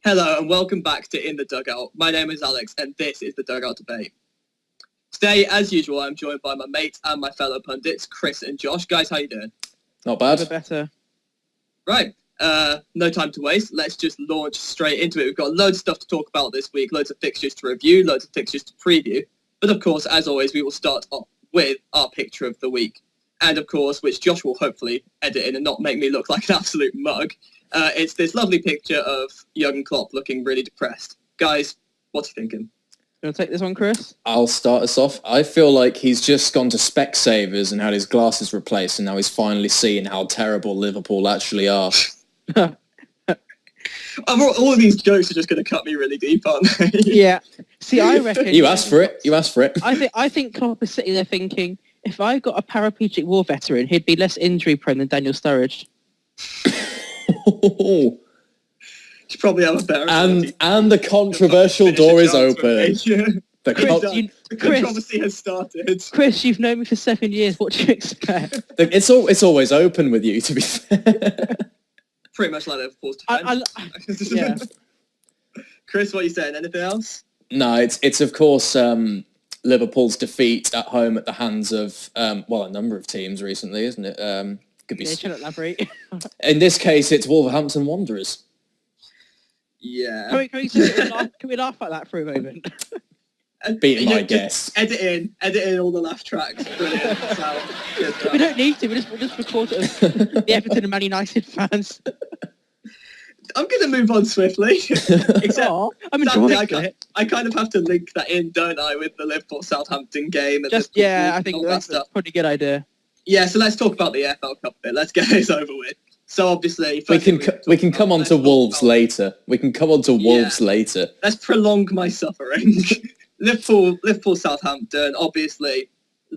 Hello and welcome back to In the Dugout. My name is Alex and this is the Dugout Debate. Today, as usual, I'm joined by my mates and my fellow pundits, Chris and Josh. Guys, how you doing? Not bad. Better. Right, no time to waste. Let's just launch straight into it. We've got loads of stuff to talk about this week, loads of fixtures to review, loads of fixtures to preview. But of course, as always, we will start off with our picture of the week. And of course, which Josh will hopefully edit in and not make me look like an absolute mug. It's this lovely picture of Jurgen Klopp looking really depressed. Guys, what's he thinking? You want to take this one, Chris? I'll start us off. I feel like he's just gone to Specsavers and had his glasses replaced, and now he's finally seeing how terrible Liverpool actually are. All of these jokes are just going to cut me really deep, aren't they? Yeah. See, I reckon... You asked for it. I think Klopp is sitting there thinking, if I got a paraplegic war veteran, he'd be less injury-prone than Daniel Sturridge. You probably have a better and the controversial door is open. The controversy has started. Chris, you've known me for 7 years. What do you expect? It's always open with you, to be fair. Pretty much like Liverpool's defense. Yeah. Chris, what are you saying? Anything else? No, it's of course Liverpool's defeat at home at the hands of a number of teams recently, isn't it? Could be. Yeah, shall elaborate. In this case, it's Wolverhampton Wanderers. Yeah. Can we laugh at that for a moment? Beating my guess. Edit in all the laugh tracks. Brilliant. We don't need to. We'll just record it of the Everton and Man United fans. I'm going to move on swiftly. Except, I'm enjoying it. I kind of have to link that in, don't I, with the Liverpool-Southampton game. And I think that's a pretty good idea. Yeah, so let's talk about the EFL Cup a bit. Let's get this over with. So obviously... We can come on to Wolves later. Later. Let's prolong my suffering. Liverpool-Southampton, obviously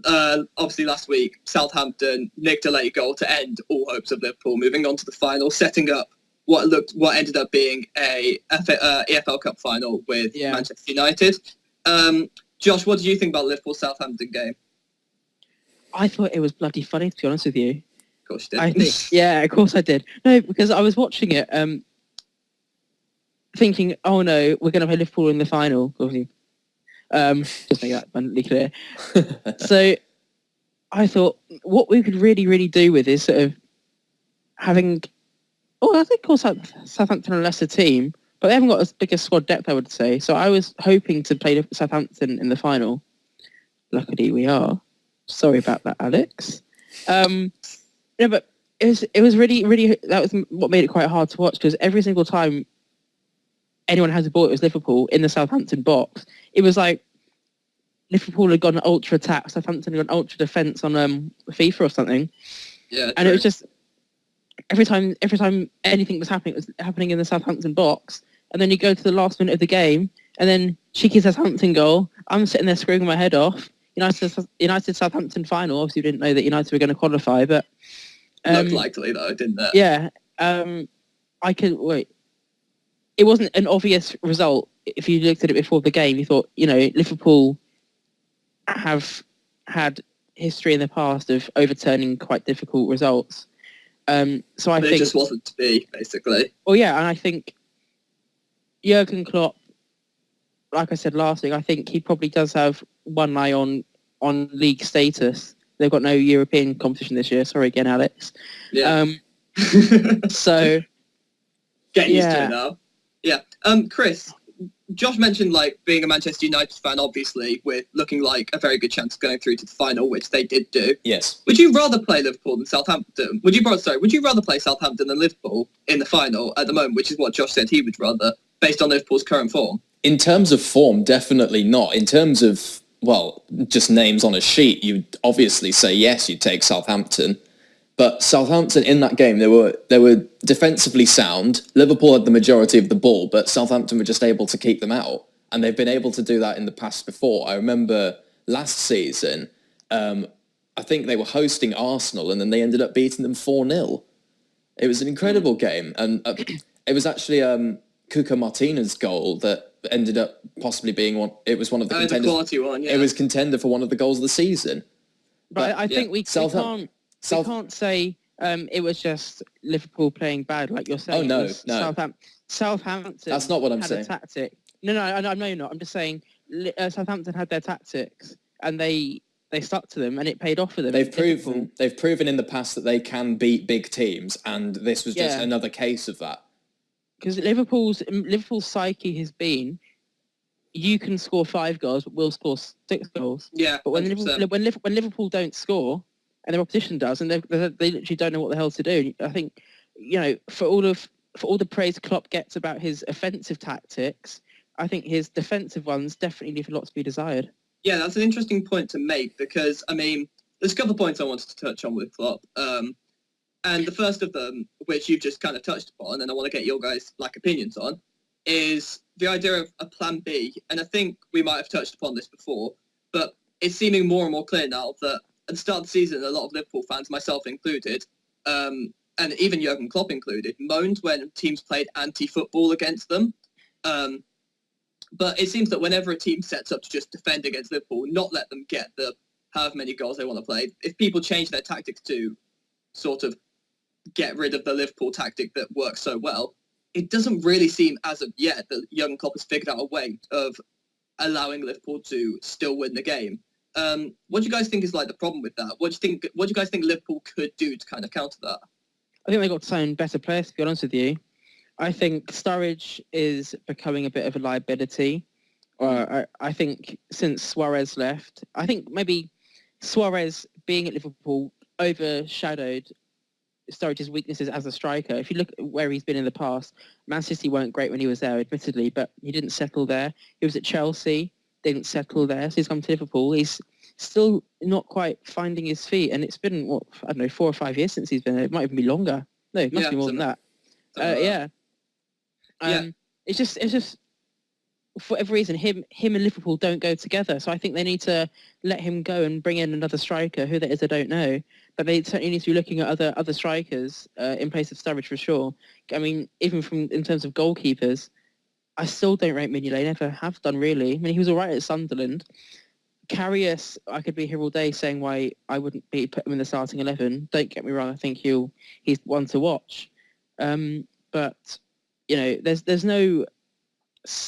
last week, Southampton nicked a late goal to end all hopes of Liverpool moving on to the final, setting up what ended up being a EFL Cup final with Manchester United. Josh, what did you think about the Liverpool-Southampton game? I thought it was bloody funny, to be honest with you. Of course you did. Of course I did. No, because I was watching it thinking, oh no, we're going to play Liverpool in the final. Just make that abundantly clear. So I thought what we could really, really do with is sort of having... Oh, I think, of course, Southampton are a lesser team, but they haven't got as big a squad depth, I would say. So I was hoping to play Southampton in the final. Luckily, we are. Sorry about that, Alex. No, but it was really, really... That was what made it quite hard to watch, because every single time anyone has a ball, it was Liverpool in the Southampton box. It was like Liverpool had got an ultra attack, Southampton had got an ultra defence on FIFA or something. Yeah, and it was just... Every time anything was happening, it was happening in the Southampton box. And then you go to the last minute of the game, and then cheeky Southampton goal. I'm sitting there screwing my head off. United Southampton final. Obviously, we didn't know that United were going to qualify, but looked likely though, didn't it? Yeah. I could wait. It wasn't an obvious result. If you looked at it before the game, you thought, Liverpool have had history in the past of overturning quite difficult results. So I think it just wasn't to be, basically. Well, yeah, and I think Jurgen Klopp, like I said last week, I think he probably does have one eye on league status. They've got no European competition this year. Sorry again, Alex. Yeah. So getting used to it now. Yeah. Chris, Josh mentioned being a Manchester United fan, obviously, with looking like a very good chance of going through to the final, which they did do. Yes. Would you rather play Liverpool than Southampton? Would you rather play Southampton than Liverpool in the final at the moment, which is what Josh said he would rather, based on Liverpool's current form? In terms of form, definitely not. In terms of, just names on a sheet, you'd obviously say yes, you'd take Southampton. But Southampton in that game, they were defensively sound. Liverpool had the majority of the ball, but Southampton were just able to keep them out. And they've been able to do that in the past before. I remember last season, I think they were hosting Arsenal, and then they ended up beating them 4-0. It was an incredible game, and it was actually Cuca Martinez's goal that ended up possibly being one. It was one of the contenders. The quality one, yeah. It was contender for one of the goals of the season. But I think we can't say it was just Liverpool playing bad, like you're saying. Oh, no. Southampton. That's not what I'm had saying. A tactic. No, I know you're not. I'm just saying Southampton had their tactics, and they stuck to them, and it paid off for them. They've proven in the past that they can beat big teams, and this was just another case of that. Because Liverpool's psyche has been, you can score 5 goals, but we'll score 6 goals. Yeah, but when Liverpool don't score, and their opposition does, and they literally don't know what the hell to do. I think, for all the praise Klopp gets about his offensive tactics, I think his defensive ones definitely leave a lot to be desired. Yeah, that's an interesting point to make because, I mean, there's a couple of points I wanted to touch on with Klopp. And the first of them, which you've just kind of touched upon, and I want to get your guys' opinions on, is the idea of a plan B. And I think we might have touched upon this before, but it's seeming more and more clear now that at the start of the season, a lot of Liverpool fans, myself included, and even Jurgen Klopp included, moaned when teams played anti-football against them. But it seems that whenever a team sets up to just defend against Liverpool, not let them get the however many goals they want to play, if people change their tactics to sort of get rid of the Liverpool tactic that works so well, it doesn't really seem as of yet that Jurgen Klopp has figured out a way of allowing Liverpool to still win the game. What do you guys think is the problem with that? What do you guys think Liverpool could do to kind of counter that? I think they got to sign better players, to be honest with you. I think Sturridge is becoming a bit of a liability. I think since Suarez left, I think maybe Suarez being at Liverpool overshadowed Sturridge's weaknesses as a striker. If you look at where he's been in the past, Man City weren't great when he was there, admittedly, but he didn't settle there. He was at Chelsea, didn't settle there, so he's come to Liverpool. He's still not quite finding his feet, and it's been, 4 or 5 years since he's been there. It might even be longer. No, it must be more than that. It's just for every reason, him and Liverpool don't go together. So I think they need to let him go and bring in another striker. Who that is, I don't know. But they certainly need to be looking at other strikers in place of Sturridge for sure. I mean, even in terms of goalkeepers, I still don't rate Mignolet, never have done really. I mean, he was all right at Sunderland. Karius, I could be here all day saying why I wouldn't put him in the starting 11. Don't get me wrong, I think he's one to watch. But, there's no...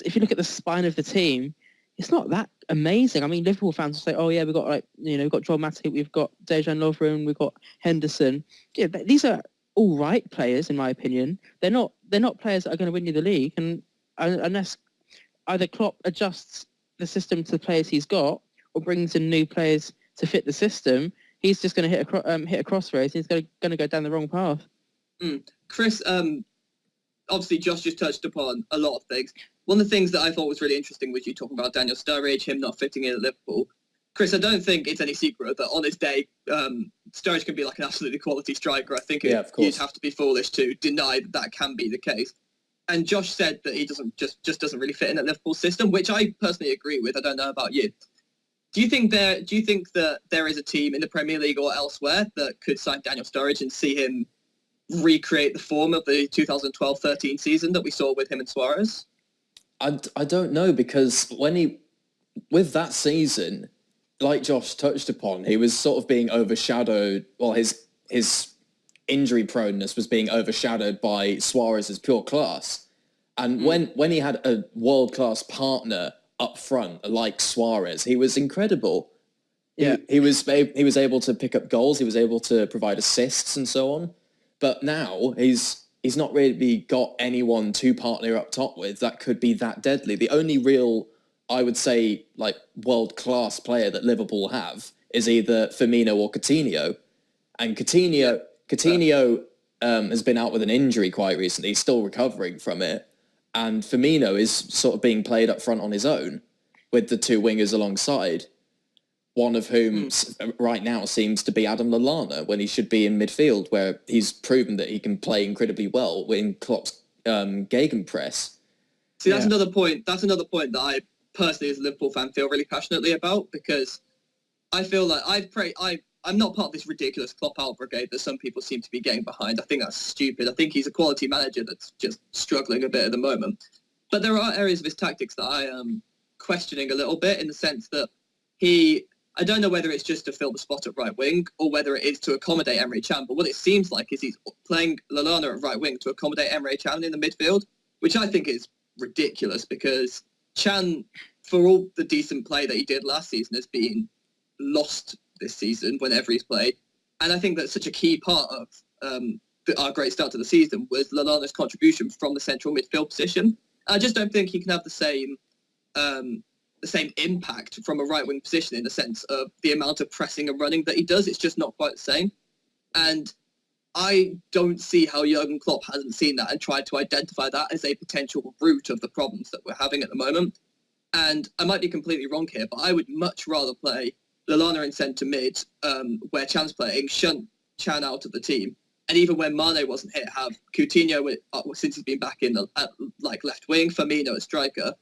If you look at the spine of the team, it's not that amazing. I mean, Liverpool fans will say, "Oh yeah, we've got we've got Joel Matip, we've got Dejan Lovren, we've got Henderson." Yeah, these are all right players in my opinion. They're not players that are going to win you the league, and unless either Klopp adjusts the system to the players he's got or brings in new players to fit the system, he's just going to hit a crossroads. He's going to go down the wrong path. Chris, obviously Josh just touched upon a lot of things. One of the things that I thought was really interesting was you talking about Daniel Sturridge, him not fitting in at Liverpool. Chris, I don't think it's any secret that on his day, Sturridge can be an absolutely quality striker. I think you'd have to be foolish to deny that can be the case. And Josh said that he doesn't really fit in at Liverpool's system, which I personally agree with. I don't know about you. Do you think that there is a team in the Premier League or elsewhere that could sign Daniel Sturridge and see him recreate the form of the 2012-13 season that we saw with him and Suarez? I don't know, because with that season, like Josh touched upon, he was sort of being overshadowed. Well, his injury proneness was being overshadowed by Suarez's pure class. And when he had a world-class partner up front like Suarez, he was incredible. Yeah, he was able to pick up goals. He was able to provide assists and so on. But now he's not really got anyone to partner up top with that could be that deadly. The only real, I would say, world-class player that Liverpool have is either Firmino or Coutinho. And Coutinho has been out with an injury quite recently. He's still recovering from it. And Firmino is sort of being played up front on his own with the two wingers alongside, one of whom right now seems to be Adam Lallana when he should be in midfield, where he's proven that he can play incredibly well in Klopp's gegenpress. See, that's another point. That's another point that I personally, as a Liverpool fan, feel really passionately about, because I feel like I I'm not part of this ridiculous Klopp out brigade that some people seem to be getting behind. I think that's stupid. I think he's a quality manager that's just struggling a bit at the moment. But there are areas of his tactics that I am questioning a little bit, in the sense that I don't know whether it's just to fill the spot at right wing or whether it is to accommodate Emre Can, but what it seems like is he's playing Lallana at right wing to accommodate Emre Can in the midfield, which I think is ridiculous, because Can, for all the decent play that he did last season, has been lost this season whenever he's played. And I think that's such a key part of our great start to the season was Lallana's contribution from the central midfield position. I just don't think he can have the same impact from a right wing position, in the sense of the amount of pressing and running that he does. It's just not quite the same. And I don't see how Jurgen Klopp hasn't seen that and tried to identify that as a potential root of the problems that we're having at the moment. And I might be completely wrong here, but I would much rather play Lallana in centre mid, where Chan's playing, shunt Can out of the team, and even when Mane wasn't here, have Coutinho, since he's been back in at left wing, Firmino at striker,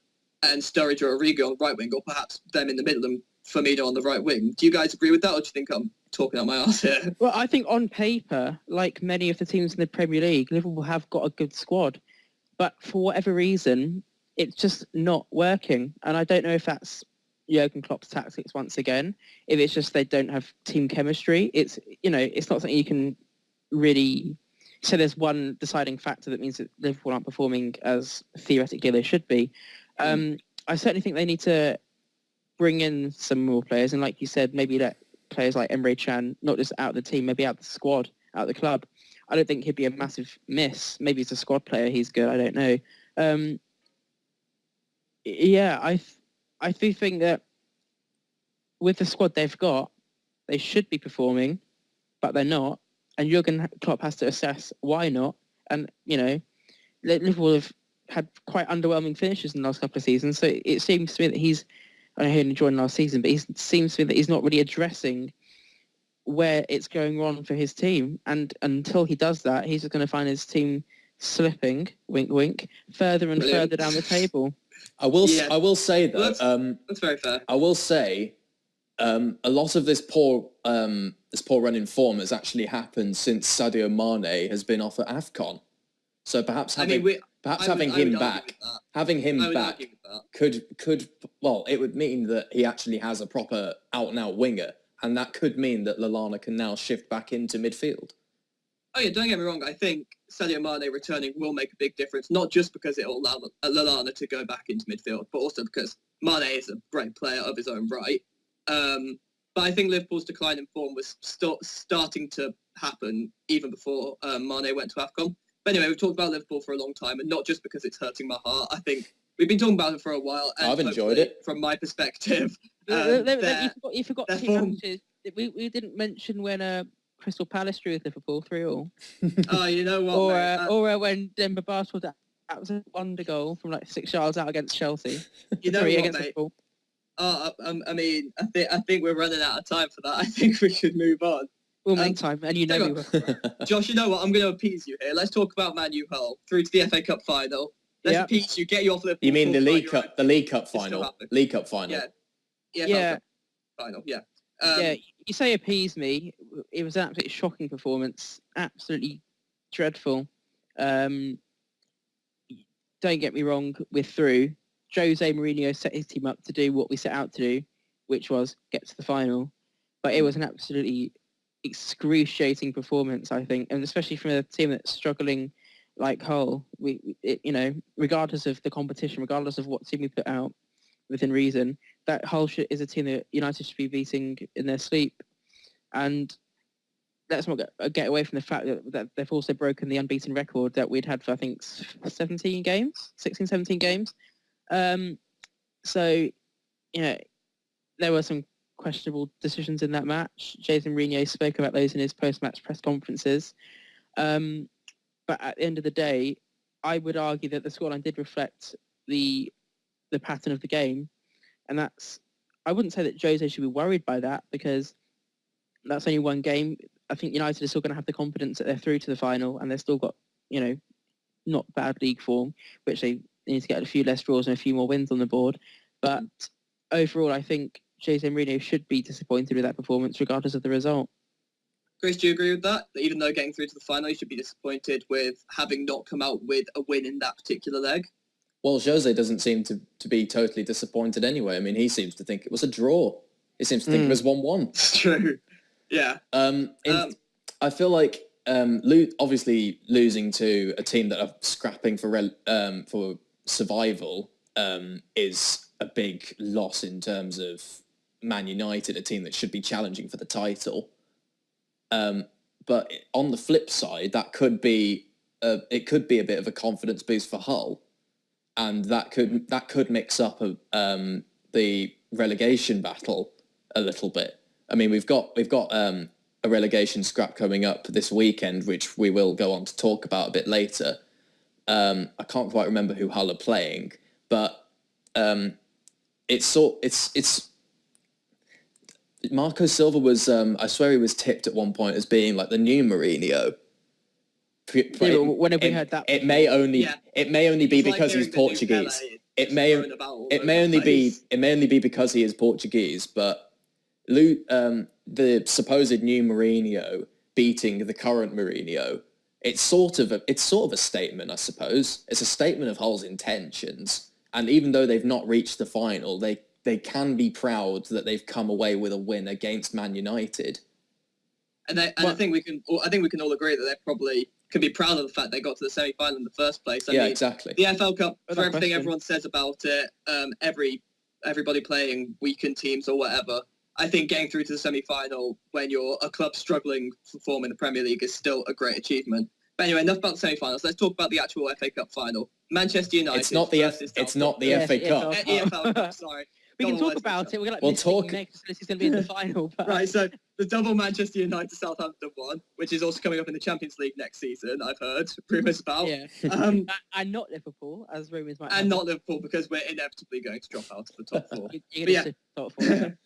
and Sturridge or Origi on right wing, or perhaps them in the middle and Firmino on the right wing. Do you guys agree with that, or do you think I'm talking out my arse here? Well, I think on paper, like many of the teams in the Premier League, Liverpool have got a good squad, but for whatever reason, it's just not working. And I don't know if that's Jurgen Klopp's tactics once again, if it's just they don't have team chemistry. It's not something you can really say there's one deciding factor that means that Liverpool aren't performing as theoretically they should be. I certainly think they need to bring in some more players, and like you said, maybe let players like Emre Can not just out of the team, maybe out of the squad, out of the club. I don't think he'd be a massive miss. Maybe he's a squad player, he's good, I don't know. I do think that with the squad they've got, they should be performing, but they're not. And Jurgen Klopp has to assess why not. And, Liverpool have had quite underwhelming finishes in the last couple of seasons. So it seems to me that I know he only joined last season, but it seems to me that he's not really addressing where it's going wrong for his team. And until he does that, he's just going to find his team slipping, wink, wink, further and further down the table. I will say though, that's very fair. I will say a lot of this poor run in form has actually happened since Sadio Mane has been off at AFCON. So perhaps having him back could it would mean that he actually has a proper out and out winger, and that could mean that Lallana can now shift back into midfield. Oh yeah, don't get me wrong. I think Sadio Mane returning will make a big difference, not just because it will allow Lallana to go back into midfield, but also because Mane is a great player of his own right. But I think Liverpool's decline in form was starting to happen even before Mane went to AFCON. But anyway, we've talked about Liverpool for a long time, and not just because it's hurting my heart. I think we've been talking about it for a while. And I've enjoyed it. From my perspective. You forgot two matches. We didn't mention when Crystal Palace drew with Liverpool 3-3. Oh, you know what, or when Demba Ba scored that was a wonder goal from 6 yards out against Chelsea. You know what, against mate? Liverpool. I think we're running out of time for that. I think we should move on. We'll make time, and we will. Josh, you know what? I'm going to appease you here. Let's talk about Man U Hull through to the FA Cup final. Let's appease you. Get you off Liverpool. You mean the League Cup? The League Cup final. League Cup final. Yeah. Final. Yeah. You say appease me. It was an absolutely shocking performance. Absolutely dreadful. Don't get me wrong. We're through. Jose Mourinho set his team up to do what we set out to do, which was get to the final. But it was an absolutely excruciating performance, I think, and especially from a team that's struggling like Hull. Regardless of the competition, regardless of what team we put out within reason, that Hull is a team that United should be beating in their sleep. And let's not get away from the fact that they've also broken the unbeaten record that we'd had for, I think, 16, 17 games. So, there were some questionable decisions in that match. Jose Mourinho spoke about those in his post-match press conferences. But at the end of the day, I would argue that the scoreline did reflect the pattern of the game. And I wouldn't say that Jose should be worried by that, because that's only one game. I think United are still going to have the confidence that they're through to the final, and they've still got, not bad league form, which they need to get a few less draws and a few more wins on the board. But overall, I think Jose Mourinho should be disappointed with that performance, regardless of the result. Chris, do you agree with that? That even though getting through to the final, you should be disappointed with having not come out with a win in that particular leg? Well, Jose doesn't seem to be totally disappointed anyway. I mean, he seems to think it was a draw. He seems to think it was 1-1. It's true. Yeah. I feel like obviously losing to a team that are scrapping for survival is a big loss in terms of Man United, a team that should be challenging for the title. But on the flip side, that could be a bit of a confidence boost for Hull, and that could mix up the relegation battle a little bit. I mean, we've got a relegation scrap coming up this weekend, which we will go on to talk about a bit later. I can't quite remember who Hull are playing, but it's Marco Silva was, I swear he was tipped at one point as being like the new Mourinho. When have we heard that? It may only be It's because like he's Portuguese. It may only be because he is Portuguese, but the supposed new Mourinho beating the current Mourinho, it's sort of a statement, I suppose. It's a statement of Hull's intentions, and even though they've not reached the final, they can be proud that they've come away with a win against Man United. I think we can all agree that they probably can be proud of the fact they got to the semi-final in the first place. I mean, exactly. The FL Cup, for everything question. everyone says about it, everybody playing weakened teams or whatever, I think getting through to the semi-final when you're a club struggling for form in the Premier League is still a great achievement. But anyway, enough about the semi-finals. Let's talk about the actual FA Cup final. Manchester United. It's not the FA Cup. EFL Cup. Sorry. We can talk about it. We'll talk. Next, this is going to be in the final. But... Right, so the double Manchester United Southampton one, which is also coming up in the Champions League next season, I've heard rumours about. Yeah. And not Liverpool, as rumours might. And not Liverpool, because we're inevitably going to drop out of the top four. Top four.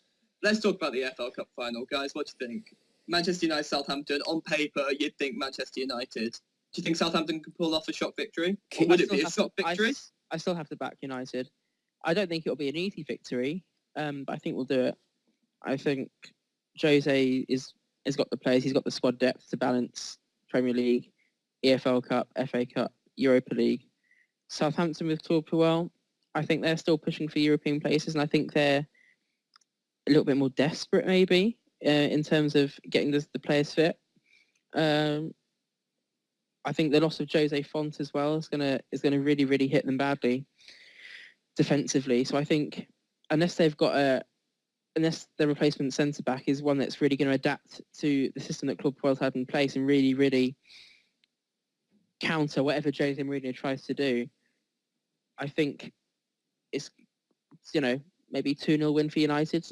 Let's talk about the FL Cup final, guys. What do you think? Manchester United Southampton. On paper, you'd think Manchester United. Do you think Southampton can pull off a shock victory? Or would it be a shock victory? I still have to back United. I don't think it'll be an easy victory, but I think we'll do it. I think Jose has got the players, he's got the squad depth to balance Premier League, EFL Cup, FA Cup, Europa League. Southampton with Claude Puel, I think they're still pushing for European places, and I think they're a little bit more desperate maybe in terms of getting the players fit. I think the loss of Jose Font as well is gonna really, really hit them badly defensively. So I think unless their replacement centre back is one that's really going to adapt to the system that Claude Puel's had in place and really, really counter whatever Jose Mourinho tries to do, I think it's maybe 2-0 win for United.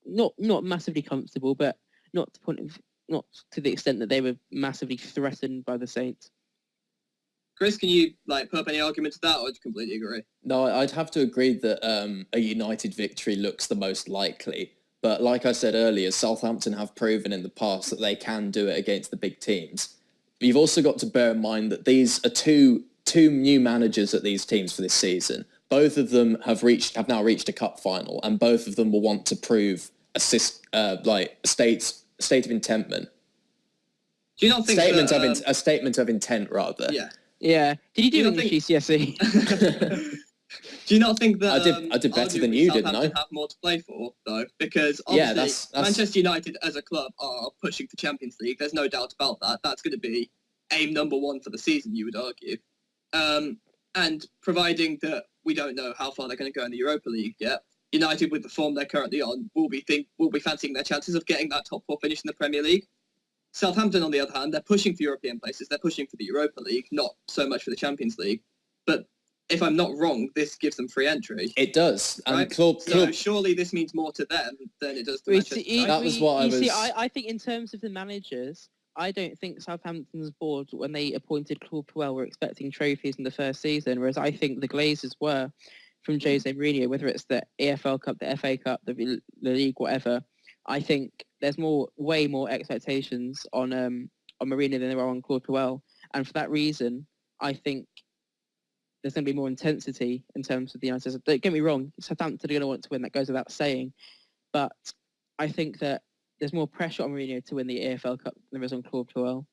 Not massively comfortable, but not to the extent that they were massively threatened by the Saints. Chris, can you put up any argument to that, or do you completely agree? No, I'd have to agree that a United victory looks the most likely. But like I said earlier, Southampton have proven in the past that they can do it against the big teams. But you've also got to bear in mind that these are two new managers at these teams for this season. Both of them have now reached a cup final, and both of them will want to prove a state of intentment. Do you not think a statement of intent, rather? Yeah. Yeah. Did you do English GCSE? Do you not think that I did better than you did, no? Southampton have more to play for, though? Because obviously that's... Manchester United as a club are pushing for Champions League. There's no doubt about that. That's going to be aim number one for the season, you would argue. And providing that we don't know how far they're going to go in the Europa League yet, United, with the form they're currently on, will be fancying their chances of getting that top four finish in the Premier League. Southampton, on the other hand, they're pushing for European places. They're pushing for the Europa League, not so much for the Champions League. But if I'm not wrong, this gives them free entry. It does. Right? And Claude, so surely this means more to them than it does to Manchester United. That was what I was... I think in terms of the managers, I don't think Southampton's board, when they appointed Claude Puel, were expecting trophies in the first season, whereas I think the Glazers were from Jose Mourinho, whether it's the EFL Cup, the FA Cup, the league, whatever. I think there's way more expectations on Mourinho than there are on Claude Puel, and for that reason, I think there's going to be more intensity in terms of the United. Don't get me wrong, Southampton are going to want to win. That goes without saying, but I think that there's more pressure on Mourinho to win the AFL Cup than there is on Claude Puel.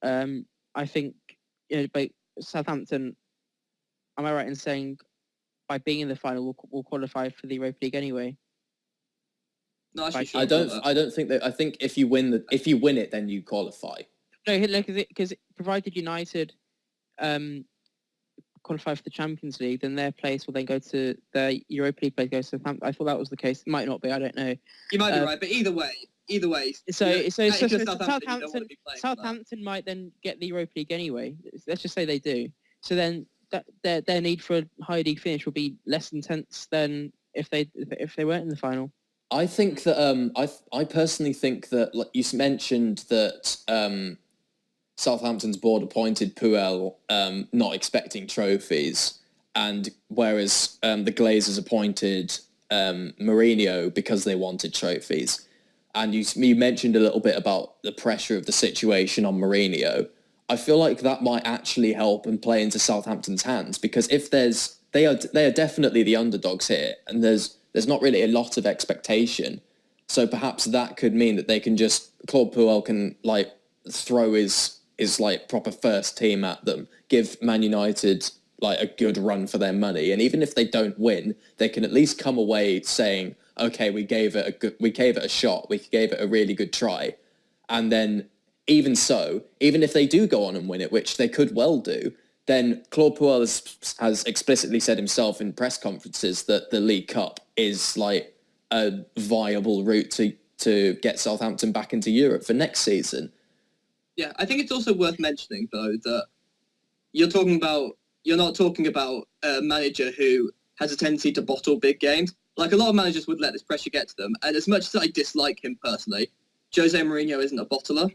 I think, but Southampton, am I right in saying by being in the final will qualify for the Europa League anyway? Not actually sure. I don't think that. I think if you win it, then you qualify. No, because provided United qualify for the Champions League, then their place will then go to their Europa League place. Goes to Southampton. I thought that was the case. It might not be. I don't know. You might be right, but either way. So Southampton might then get the Europa League anyway. Let's just say they do. So then their need for a high league finish will be less intense than if they weren't in the final. I think that I personally think that, like you mentioned, that Southampton's board appointed Puel not expecting trophies, and whereas the Glazers appointed Mourinho because they wanted trophies. And you mentioned a little bit about the pressure of the situation on Mourinho. I feel like that might actually help and play into Southampton's hands, because if they are definitely the underdogs here, and there's not really a lot of expectation. So perhaps that could mean that they can Claude Puel can like throw his like proper first team at them, give Man United like a good run for their money, and even if they don't win, they can at least come away saying, okay, we gave it a shot, we gave it a really good try. And then even if they do go on and win it, which they could well do, then Claude Puel has explicitly said himself in press conferences that the League Cup is like a viable route to get Southampton back into Europe for next season. Yeah, I think it's also worth mentioning, though, that you're not talking about a manager who has a tendency to bottle big games. Like, a lot of managers would let this pressure get to them, and as much as I dislike him personally, Jose Mourinho isn't a bottler.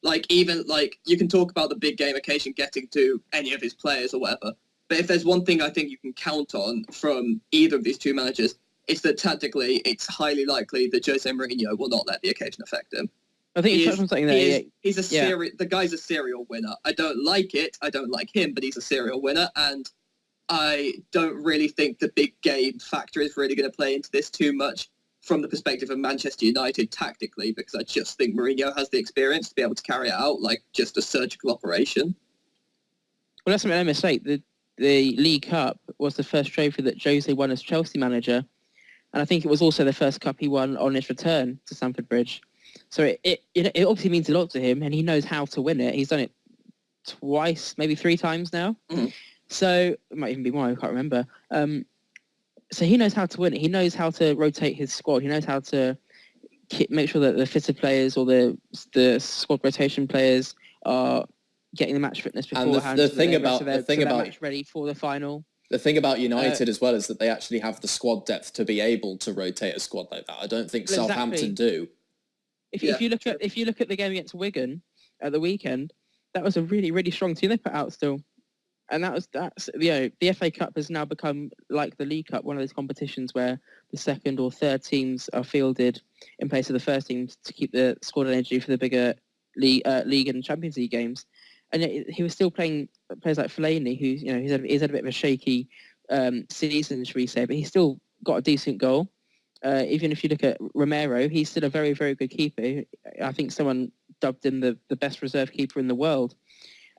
You can talk about the big game occasion getting to any of his players or whatever, but if there's one thing I think you can count on from either of these two managers, it's that tactically it's highly likely that Jose Mourinho will not let the occasion affect him. I think you touched on something there. The guy's a serial winner. I don't like it. I don't like him, but he's a serial winner, and I don't really think the big game factor is really going to play into this too much from the perspective of Manchester United tactically, because I just think Mourinho has the experience to be able to carry it out like just a surgical operation. Well, let's make no mistake. The League Cup was the first trophy that Jose won as Chelsea manager, and I think it was also the first cup he won on his return to Stamford Bridge. So it obviously means a lot to him, and he knows how to win it. He's done it twice, maybe 3 times now. Mm-hmm. So it might even be more, I can't remember. So he knows how to win it. He knows how to rotate his squad. He knows how to make sure that the fitter players or the squad rotation players are getting the match fitness beforehand. And the thing about match ready for the final. The thing about United as well is that they actually have the squad depth to be able to rotate a squad like that. I don't think Southampton do. If you look at the game against Wigan at the weekend, that was a really, really strong team they put out still. And the FA Cup has now become like the League Cup, one of those competitions where the second or third teams are fielded in place of the first teams to keep the squad energy for the bigger league and Champions League games. And he was still playing players like Fellaini, who he's had a bit of a shaky season, should we say, but he's still got a decent goal. Even if you look at Romero, he's still a very, very good keeper. I think someone dubbed him the best reserve keeper in the world.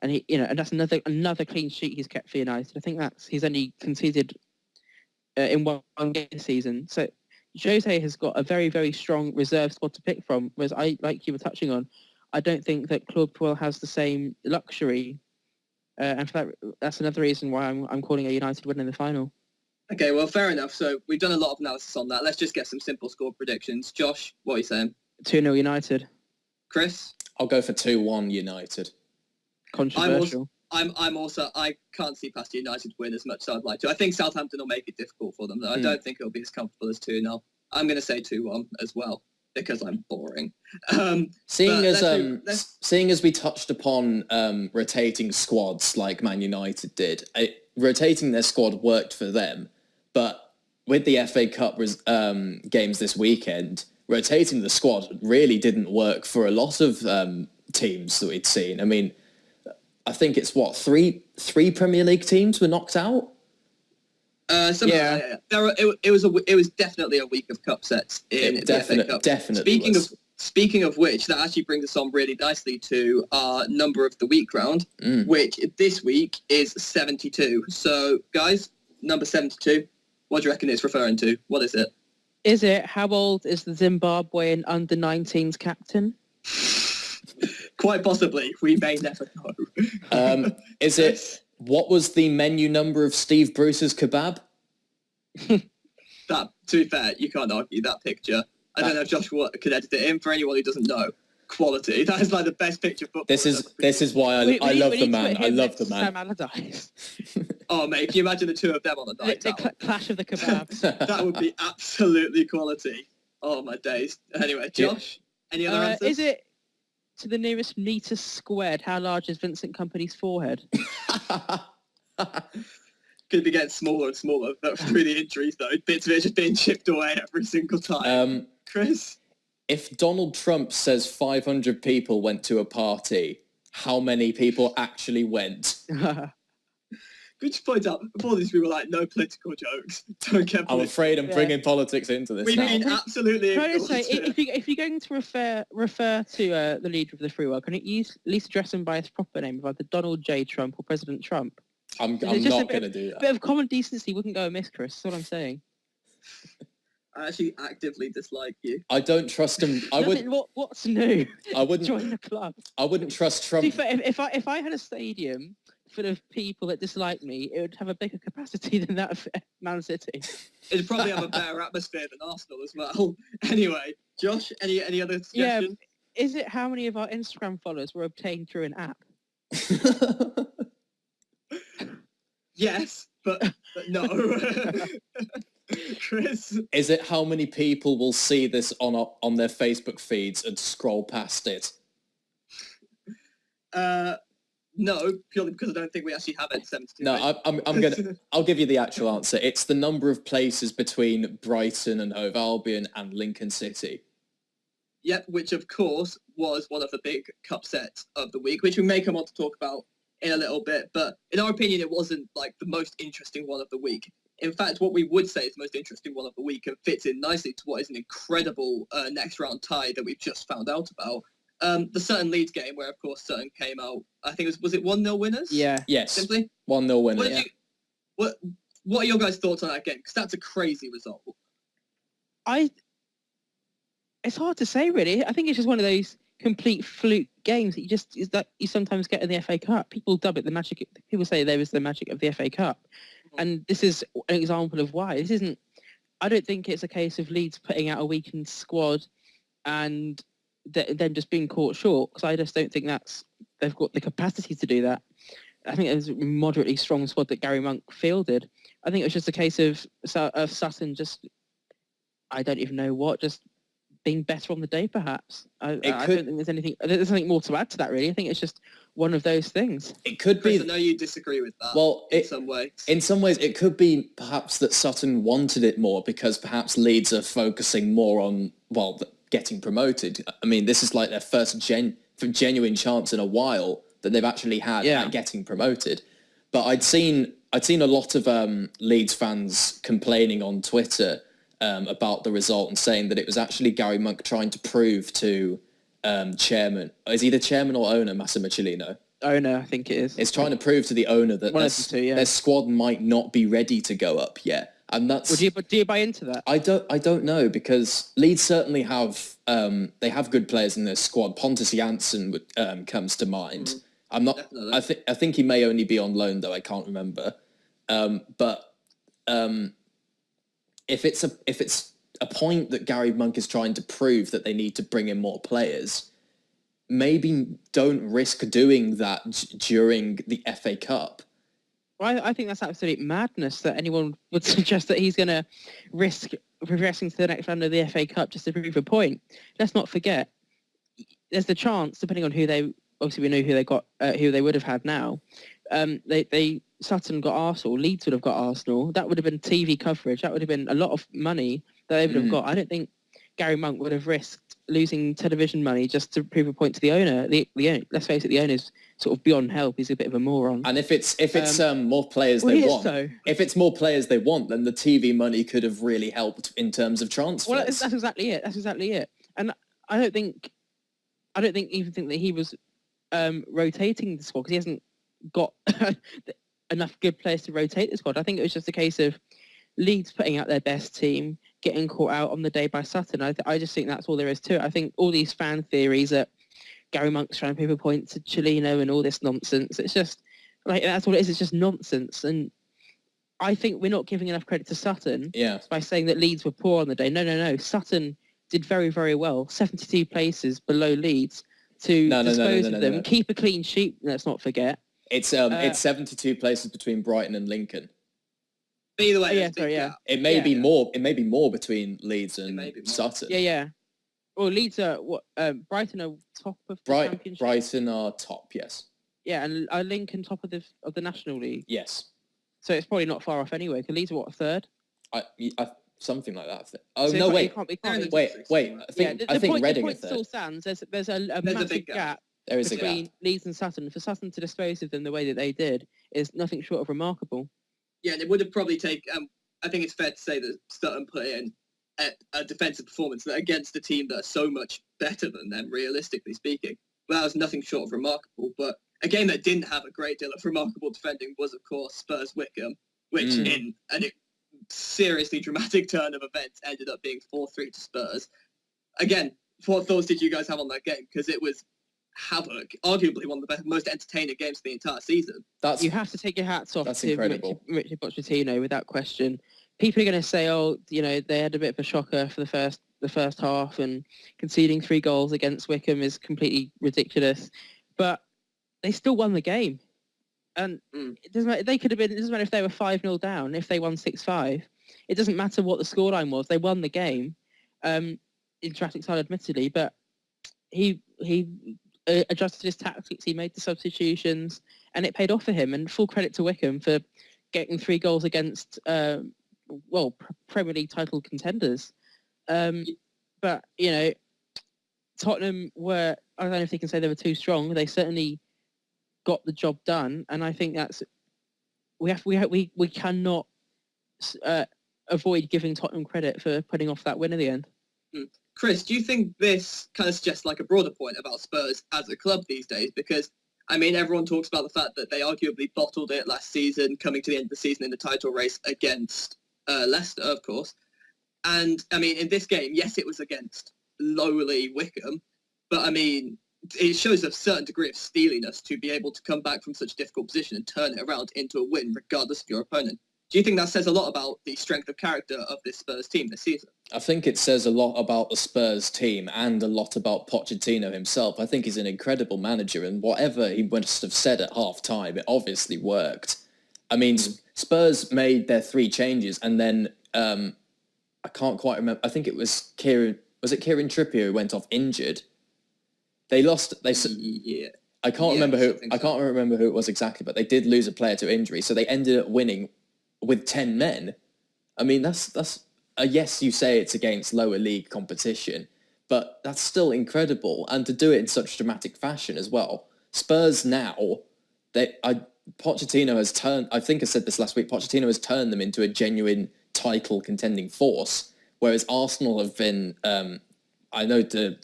And and that's another clean sheet he's kept for United. I think he's only conceded in one game this season. So Jose has got a very, very strong reserve squad to pick from. Whereas like you were touching on, I don't think that Claude Puel has the same luxury. And for that's another reason why I'm calling a United win in the final. Okay, well, fair enough. So we've done a lot of analysis on that. Let's just get some simple score predictions. Josh, what are you saying? 2-0 United. Chris? I'll go for 2-1 United. Controversial. I can't see past United win as much as I'd like to. I think Southampton will make it difficult for them, though. I don't think it'll be as comfortable as 2-0. I'm going to say 2-1 as well, because I'm boring. Seeing as we touched upon rotating squads like Man United did, rotating their squad worked for them, but with the FA Cup games this weekend, rotating the squad really didn't work for a lot of teams that we'd seen. I mean, I think it's three Premier League teams were knocked out. Yeah. It was definitely a week of cup sets in the FA Cup. Definitely. Speaking of which, that actually brings us on really nicely to our number of the week round, which this week is 72. So, guys, number 72. What do you reckon it's referring to? What is it? Is it, how old is the Zimbabwean under-19s captain? Quite possibly. We may never know. Is it, what was the menu number of Steve Bruce's kebab? That, to be fair, you can't argue that picture. I don't know if Joshua could edit it in. For anyone who doesn't know, quality. That is like the best picture football. This is why I love the man. I love the man. Sam Allardyce. Oh, mate, can you imagine the two of them on the night out? Clash of the kebabs. That would be absolutely quality. Oh, my days. Anyway, Josh, any other answers? Is it to the nearest metre squared? How large is Vincent Kompany's forehead? Could be getting smaller and smaller through the injuries, though. Bits of it just being chipped away every single time. Chris? If Donald Trump says 500 people went to a party, how many people actually went? Could you point out, before these people were like, no political jokes. Don't get I'm afraid I'm bringing politics into this We've now. been absolutely Can I just say, exhausted. if you're going to refer to the leader of the free world, can you at least address him by his proper name, of either Donald J. Trump or President Trump? I'm not going to do that. A bit of common decency wouldn't go amiss, Chris. That's what I'm saying. I actually actively dislike you. I don't trust him. What's new? I wouldn't Join the club. I wouldn't trust Trump. To be fair, if I had a stadium full of people that dislike me, it would have a bigger capacity than that of Man City. It'd probably have a better atmosphere than Arsenal as well. Anyway, Josh, any other suggestions? Yeah, is it how many of our Instagram followers were obtained through an app? Yes, but no. Chris? Is it how many people will see this on their Facebook feeds and scroll past it? No, purely because I don't think we actually have it 72. No, I'll give you the actual answer. It's the number of places between Brighton and Hove Albion and Lincoln City. Yep, which of course was one of the big cup sets of the week, which we may come on to talk about in a little bit. But in our opinion, it wasn't like the most interesting one of the week. In fact, what we would say is the most interesting one of the week and fits in nicely to what is an incredible next round tie that we've just found out about. The Sutton Leeds game, where of course Sutton came out. I think was it 1-0 winners? Yeah. Yes. Simply 1-0 winner. What are your guys' thoughts on that game? Because that's a crazy result. It's hard to say, really. I think it's just one of those complete fluke games that you sometimes get in the FA Cup. People dub it the magic. People say there is the magic of the FA Cup, and this is an example of why. This isn't. I don't think it's a case of Leeds putting out a weakened squad and then just being caught short, because I just don't think they've got the capacity to do that. I think it was a moderately strong squad that Gary Monk fielded. I think it was just a case of Sutton just, I don't even know what, just being better on the day, perhaps. I don't think there's anything more to add to that, really. I think it's just one of those things. It could Chris, be. I know you disagree with that. Well, in some ways. In some ways, it could be perhaps that Sutton wanted it more because perhaps Leeds are focusing more on getting promoted. I mean, this is like their first genuine chance in a while that they've actually had at getting promoted. But I'd seen a lot of Leeds fans complaining on Twitter about the result and saying that it was actually Gary Monk trying to prove to chairman, is he the chairman or owner, Massimo Cellino? Owner, I think it is. It's trying to prove to the owner that their squad might not be ready to go up yet. And that's. Do you buy into that? I don't know, because Leeds certainly have they have good players in their squad. Pontus Jansson comes to mind. I'm not. Definitely. I think he may only be on loan though. I can't remember. But if it's a point that Gary Monk is trying to prove that they need to bring in more players, maybe don't risk doing that during the FA Cup. Well, I think that's absolute madness that anyone would suggest that he's going to risk progressing to the next round of the FA Cup just to prove a point. Let's not forget, there's the chance, depending on who they, obviously we know who they got, who they would have had now. Sutton got Arsenal, Leeds would have got Arsenal. That would have been TV coverage. That would have been a lot of money that they would have got. I don't think Gary Monk would have risked losing television money just to prove a point to the owner. The let's face it, the owner's sort of beyond help. He's a bit of a moron. And if it's more players well, they want, so. if it's more players they want, then the TV money could have really helped in terms of transfers. Well, that's exactly it. And I don't even think that he was rotating the squad because he hasn't got enough good players to rotate the squad. I think it was just a case of Leeds putting out their best team, getting caught out on the day by Sutton. I just think that's all there is to it. I think all these fan theories that Gary Monk's trying to prove a point to Cellino and all this nonsense, it's just like that's all it is. It's just nonsense. And I think we're not giving enough credit to Sutton by saying that Leeds were poor on the day. No. Sutton did very, very well. 72 places below Leeds to dispose of them. Keep a clean sheet. Let's not forget. It's 72 places between Brighton and Lincoln. But either way, it may be more. It may be more between Leeds and Sutton. Yeah. Well, Leeds are Brighton are top of the Championship. Brighton are top, yes. Yeah, and are Lincoln top of the National League? Yes. So it's probably not far off anyway. Because Leeds are third? Something like that. Oh so no! Wait. I think Reading are third. Still stands. There's a massive gap. There is between Leeds and Sutton. For Sutton to dispose of them the way that they did is nothing short of remarkable. Yeah, and it would have probably taken... I think it's fair to say that Sutton put in a defensive performance against a team that are so much better than them, realistically speaking. Well, that was nothing short of remarkable. But a game that didn't have a great deal of remarkable defending was, of course, Spurs-Wycombe, which in a seriously dramatic turn of events ended up being 4-3 to Spurs. Again, what thoughts did you guys have on that game? Because it was havoc, arguably one of the most entertaining games of the entire season. You have to take your hats off to Richard Pochettino without question. People are going to say, they had a bit of a shocker for the first half, and conceding 3 goals against Wycombe is completely ridiculous. But they still won the game, and it doesn't matter. They could have been. It doesn't matter if they were 5-0 down. If they won 6-5, it doesn't matter what the scoreline was. They won the game. In drastic style, admittedly, but he adjusted his tactics, he made the substitutions, and it paid off for him. And full credit to Wycombe for getting 3 goals against, Premier League title contenders. But, Tottenham were, I don't know if they can say they were too strong. They certainly got the job done. And I think that's, we cannot avoid giving Tottenham credit for putting off that win in the end. Chris, do you think this kind of suggests like a broader point about Spurs as a club these days? Because, everyone talks about the fact that they arguably bottled it last season, coming to the end of the season in the title race against Leicester, of course. And, in this game, yes, it was against lowly Wycombe, but, it shows a certain degree of steeliness to be able to come back from such a difficult position and turn it around into a win, regardless of your opponent. Do you think that says a lot about the strength of character of this Spurs team this season? I think it says a lot about the Spurs team and a lot about Pochettino himself. I think he's an incredible manager, and whatever he must have said at half-time, it obviously worked. Spurs made their 3 changes, and then I can't quite remember. I think it was Kieran Trippier who went off injured. They lost. Yeah. I can't remember who it was exactly, but they did lose a player to injury, so they ended up winning with 10 men. That's yes, you say it's against lower league competition, but that's still incredible, and to do it in such dramatic fashion as well. Spurs now, Pochettino has turned. I think I said this last week. Pochettino has turned them into a genuine title contending force, whereas Arsenal have been. I know to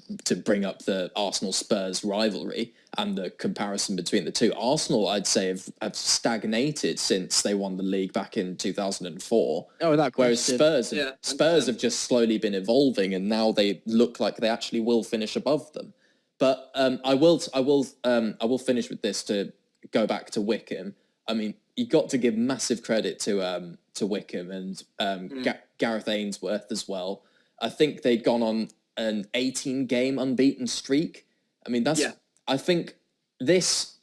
bring up the Arsenal-Spurs rivalry and the comparison between the two. Arsenal, I'd say, have stagnated since they won the league back in 2004. Oh, that question. Whereas Spurs have just slowly been evolving, and now they look like they actually will finish above them. But I will finish with this to go back to Wycombe. You got to give massive credit to Wycombe and Gareth Ainsworth as well. I think they'd gone on an 18-game unbeaten streak. I think this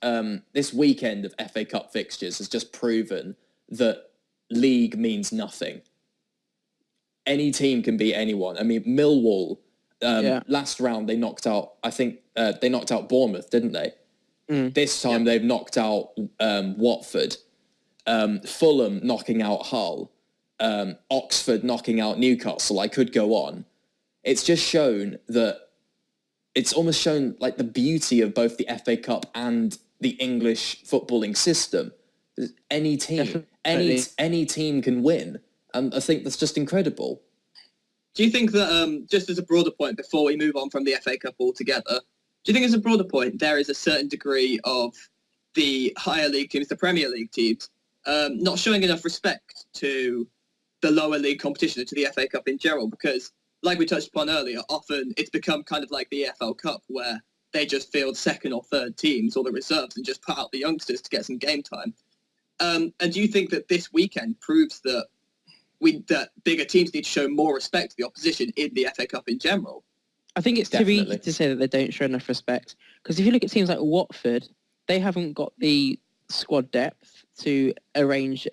weekend of FA Cup fixtures has just proven that league means nothing. Any team can beat anyone. Millwall, last round they knocked out, they knocked out Bournemouth, didn't they? This time they've knocked out Watford. Fulham knocking out Hull. Oxford knocking out Newcastle. I could go on. It's just shown that it's almost shown like the beauty of both the FA Cup and the English footballing system. Any team, any team can win, and I think that's just incredible. Do you think that, just as a broader point, before we move on from the FA Cup altogether, do you think as a broader point there is a certain degree of the higher league teams, the Premier League teams, not showing enough respect to the lower league competition and to the FA Cup in general? Because, like we touched upon earlier, often it's become kind of like the EFL Cup, where they just field second or third teams or the reserves and just put out the youngsters to get some game time. And do you think that this weekend proves that that bigger teams need to show more respect to the opposition in the FA Cup in general? I think it's too easy to say that they don't show enough respect, because if you look at teams like Watford, they haven't got the squad depth to rearrange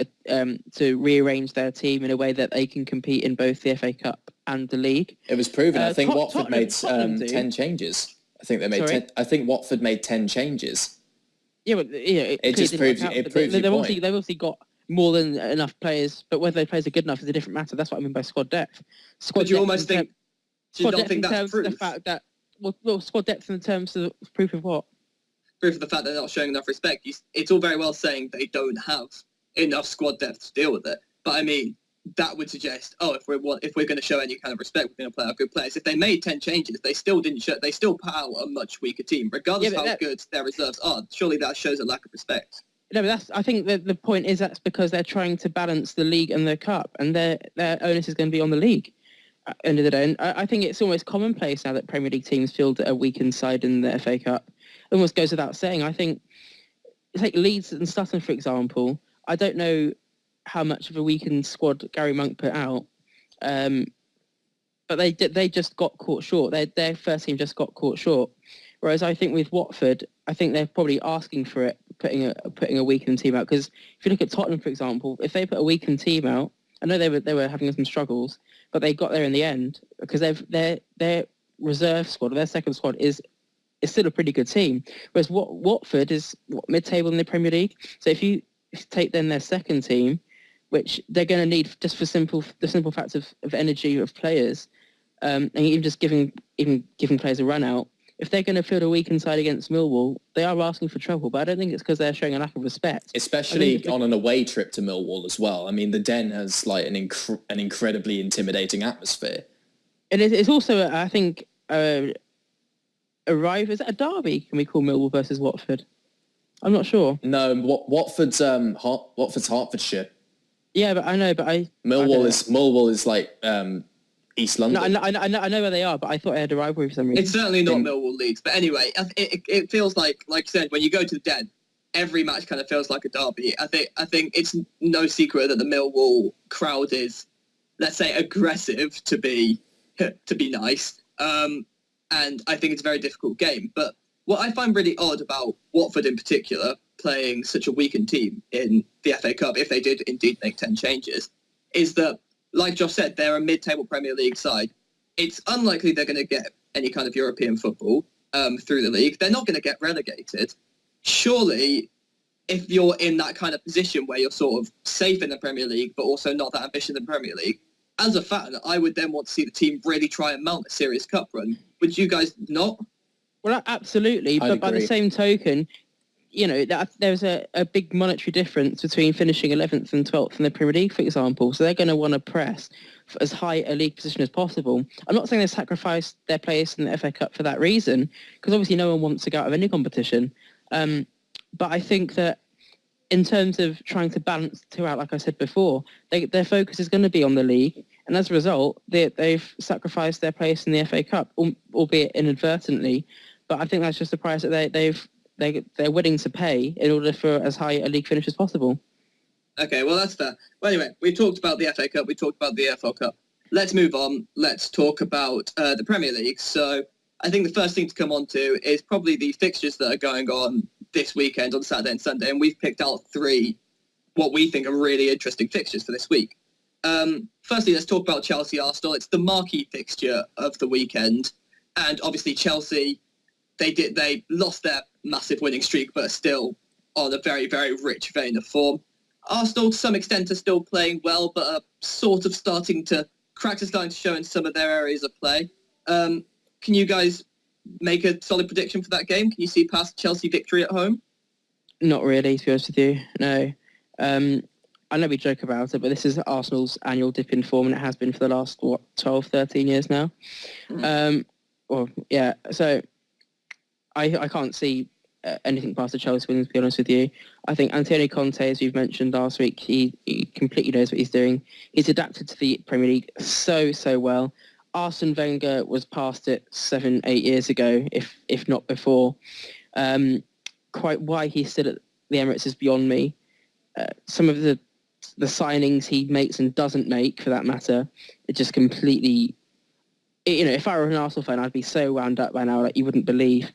their team in a way that they can compete in both the FA Cup and the league. It was proven. I think Watford made 10 changes. I think they made I think Watford made 10 changes. Yeah, but it just proves your point. They've obviously got more than enough players, but whether their players are good enough is a different matter. That's what I mean by squad depth. Do you not think that's proof? The fact that squad depth in terms of proof of what? Proof of the fact they're not showing enough respect. It's all very well saying they don't have enough squad depth to deal with it, but I mean that would suggest, if we're going to show any kind of respect, we're going to play our good players. If they made 10 changes, they still didn't show. They still put out a much weaker team, regardless of how good their reserves are. Surely that shows a lack of respect. No, but I think that the point is that's because they're trying to balance the league and the cup, and their onus is going to be on the league at the end of the day. And I think it's almost commonplace now that Premier League teams field a weakened side in the FA Cup. It almost goes without saying. I think, take Leeds and Sutton, for example. I don't know how much of a weakened squad Gary Monk put out, but they just got caught short. Their first team just got caught short. Whereas I think with Watford, I think they're probably asking for it, putting a weakened team out. Because if you look at Tottenham, for example, if they put a weakened team out, I know they were having some struggles, but they got there in the end because their reserve squad, their second squad is still a pretty good team. Whereas Watford is mid-table in the Premier League. So if you take then their second team, which they're going to need just for the simple fact of energy of players, and even just giving players a run out. If they're going to field a weakened side against Millwall, they are asking for trouble. But I don't think it's because they're showing a lack of respect. Especially on an away trip to Millwall as well. I mean, the Den has like an incredibly intimidating atmosphere. And it's also, I think, is it a derby? Can we call Millwall versus Watford? I'm not sure. No, Watford's Hertfordshire. Yeah, but I know, Millwall is like East London. No, I know where they are, but I thought I had a rivalry for some reason. It's certainly not Millwall Leeds, but anyway, it feels like you said, when you go to the Den, every match kind of feels like a derby. I think it's no secret that the Millwall crowd is, let's say, aggressive to be nice, and I think it's a very difficult game. But what I find really odd about Watford in particular, playing such a weakened team in the FA Cup, if they did indeed make 10 changes, is that, like Josh said, they're a mid-table Premier League side. It's unlikely they're going to get any kind of European football through the league. They're not going to get relegated. Surely, if you're in that kind of position where you're sort of safe in the Premier League, but also not that ambitious in the Premier League, as a fan, I would then want to see the team really try and mount a serious cup run. Would you guys not? Well, absolutely. But by the same token, there's a big monetary difference between finishing 11th and 12th in the Premier League, for example. So they're going to want to press for as high a league position as possible. I'm not saying they sacrificed their place in the FA Cup for that reason, because obviously no one wants to go out of any competition. But I think that in terms of trying to balance the two out, like I said before, their focus is going to be on the league. And as a result, they've sacrificed their place in the FA Cup, albeit inadvertently. But I think that's just the price that they're willing to pay in order for as high a league finish as possible. Okay, well, that's fair. Well, anyway, we've talked about the FA Cup, we talked about the EFL Cup. Let's move on. Let's talk about the Premier League. So I think the first thing to come on to is probably the fixtures that are going on this weekend on Saturday and Sunday. And we've picked out 3 what we think are really interesting fixtures for this week. Firstly, let's talk about Chelsea-Arsenal. It's the marquee fixture of the weekend. And obviously Chelsea, they lost their massive winning streak, but are still on a very, very rich vein of form. Arsenal, to some extent, are still playing well, but are sort of cracks are starting to show in some of their areas of play. Can you guys make a solid prediction for that game? Can you see past Chelsea victory at home? Not really, to be honest with you. No. I know we joke about it, but this is Arsenal's annual dip in form, and it has been for the last, 12, 13 years now. So I can't see anything past the Chelsea wins, to be honest with you. I think Antonio Conte, as we've mentioned last week, he completely knows what he's doing. He's adapted to the Premier League so well. Arsene Wenger was past it 7-8 years ago, if not before. Quite why he's still at the Emirates is beyond me. Some of the signings he makes and doesn't make, for that matter, it just completely... if I were an Arsenal fan, I'd be so wound up by now, like you wouldn't believe.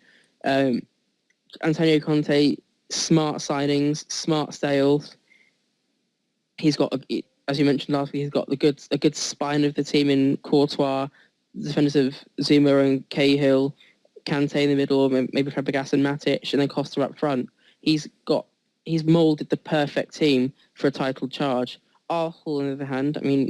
Antonio Conte, smart signings, smart sales. He's got, as you mentioned last week, he's got a good spine of the team in Courtois, defenders of Zuma and Cahill, Kante in the middle, maybe Fabregas and Matic, and then Costa up front. He's moulded the perfect team for a title charge. Arsenal, on the other hand, I mean,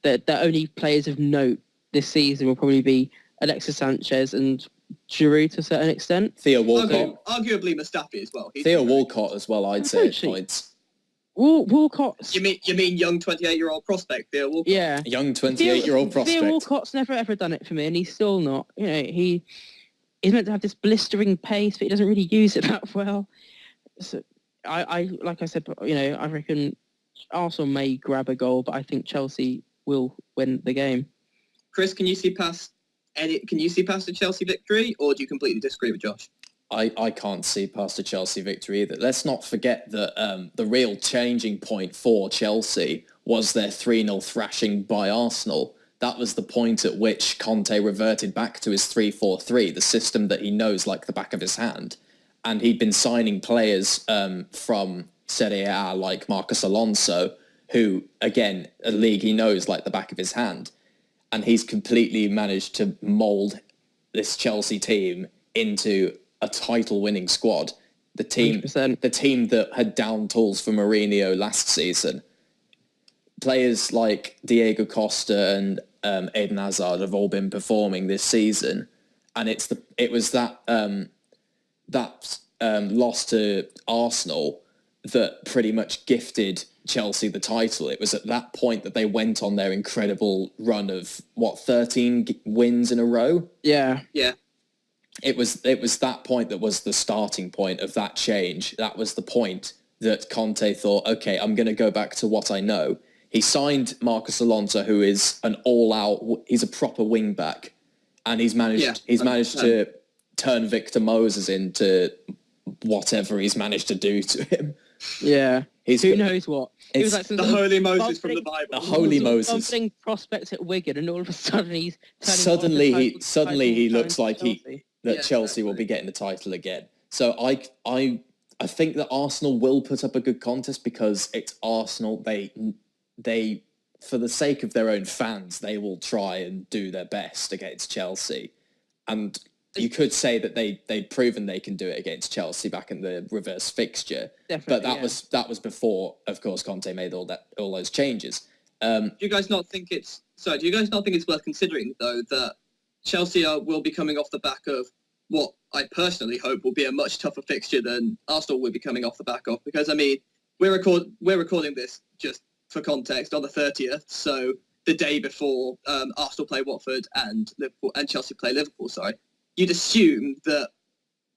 the only players of note this season will probably be Alexis Sanchez and Giroud to a certain extent. Theo Walcott. Arguably Mustafi as well. Theo Walcott as well, I'd say at points. Walcott. You mean young 28-year-old prospect, Theo Walcott? Yeah. Young 28-year-old prospect. Theo Walcott's never ever done it for me, and he's still not. He's meant to have this blistering pace, but he doesn't really use it that well. So I like I said, I reckon Arsenal may grab a goal, but I think Chelsea will win the game. Chris, can you see past a Chelsea victory, or do you completely disagree with Josh? I can't see past a Chelsea victory either. Let's not forget that the real changing point for Chelsea was their 3-0 thrashing by Arsenal. That was the point at which Conte reverted back to his 3-4-3, the system that he knows like the back of his hand. And he'd been signing players from Serie A like Marcos Alonso, who, again, a league he knows like the back of his hand. And he's completely managed to mould this Chelsea team into a title-winning squad. The team 100%. The team that had down tools for Mourinho last season. Players like Diego Costa and Eden Hazard have all been performing this season, and it was that loss to Arsenal that pretty much gifted Chelsea the title. It was at that point that they went on their incredible run of 13 wins in a row. Yeah. It was that point that was the starting point of that change. That was the point that Conte thought, okay, I'm going to go back to what I know. He signed Marcos Alonso, who is an all-out, he's a proper wing-back, and he's managed to turn Victor Moses into whatever he's managed to do to him. Yeah. Who knows what? He was like the Holy Moses from the Bible. The Holy Moses. Something prospect at Wigan, and all of a sudden he's turning suddenly he looks like Chelsea will be getting the title again. So I think that Arsenal will put up a good contest because it's Arsenal. They for the sake of their own fans, they will try and do their best against Chelsea. And you could say that they'd proven they can do it against Chelsea back in the reverse fixture. Definitely, but that was before, of course, Conte made all those changes. Do you guys not think it's worth considering though that Chelsea will be coming off the back of what I personally hope will be a much tougher fixture than Arsenal will be coming off the back of? Because I mean, we're recording this just for context on the 30th, so the day before Arsenal play Watford and Chelsea play Liverpool. Sorry. You'd assume that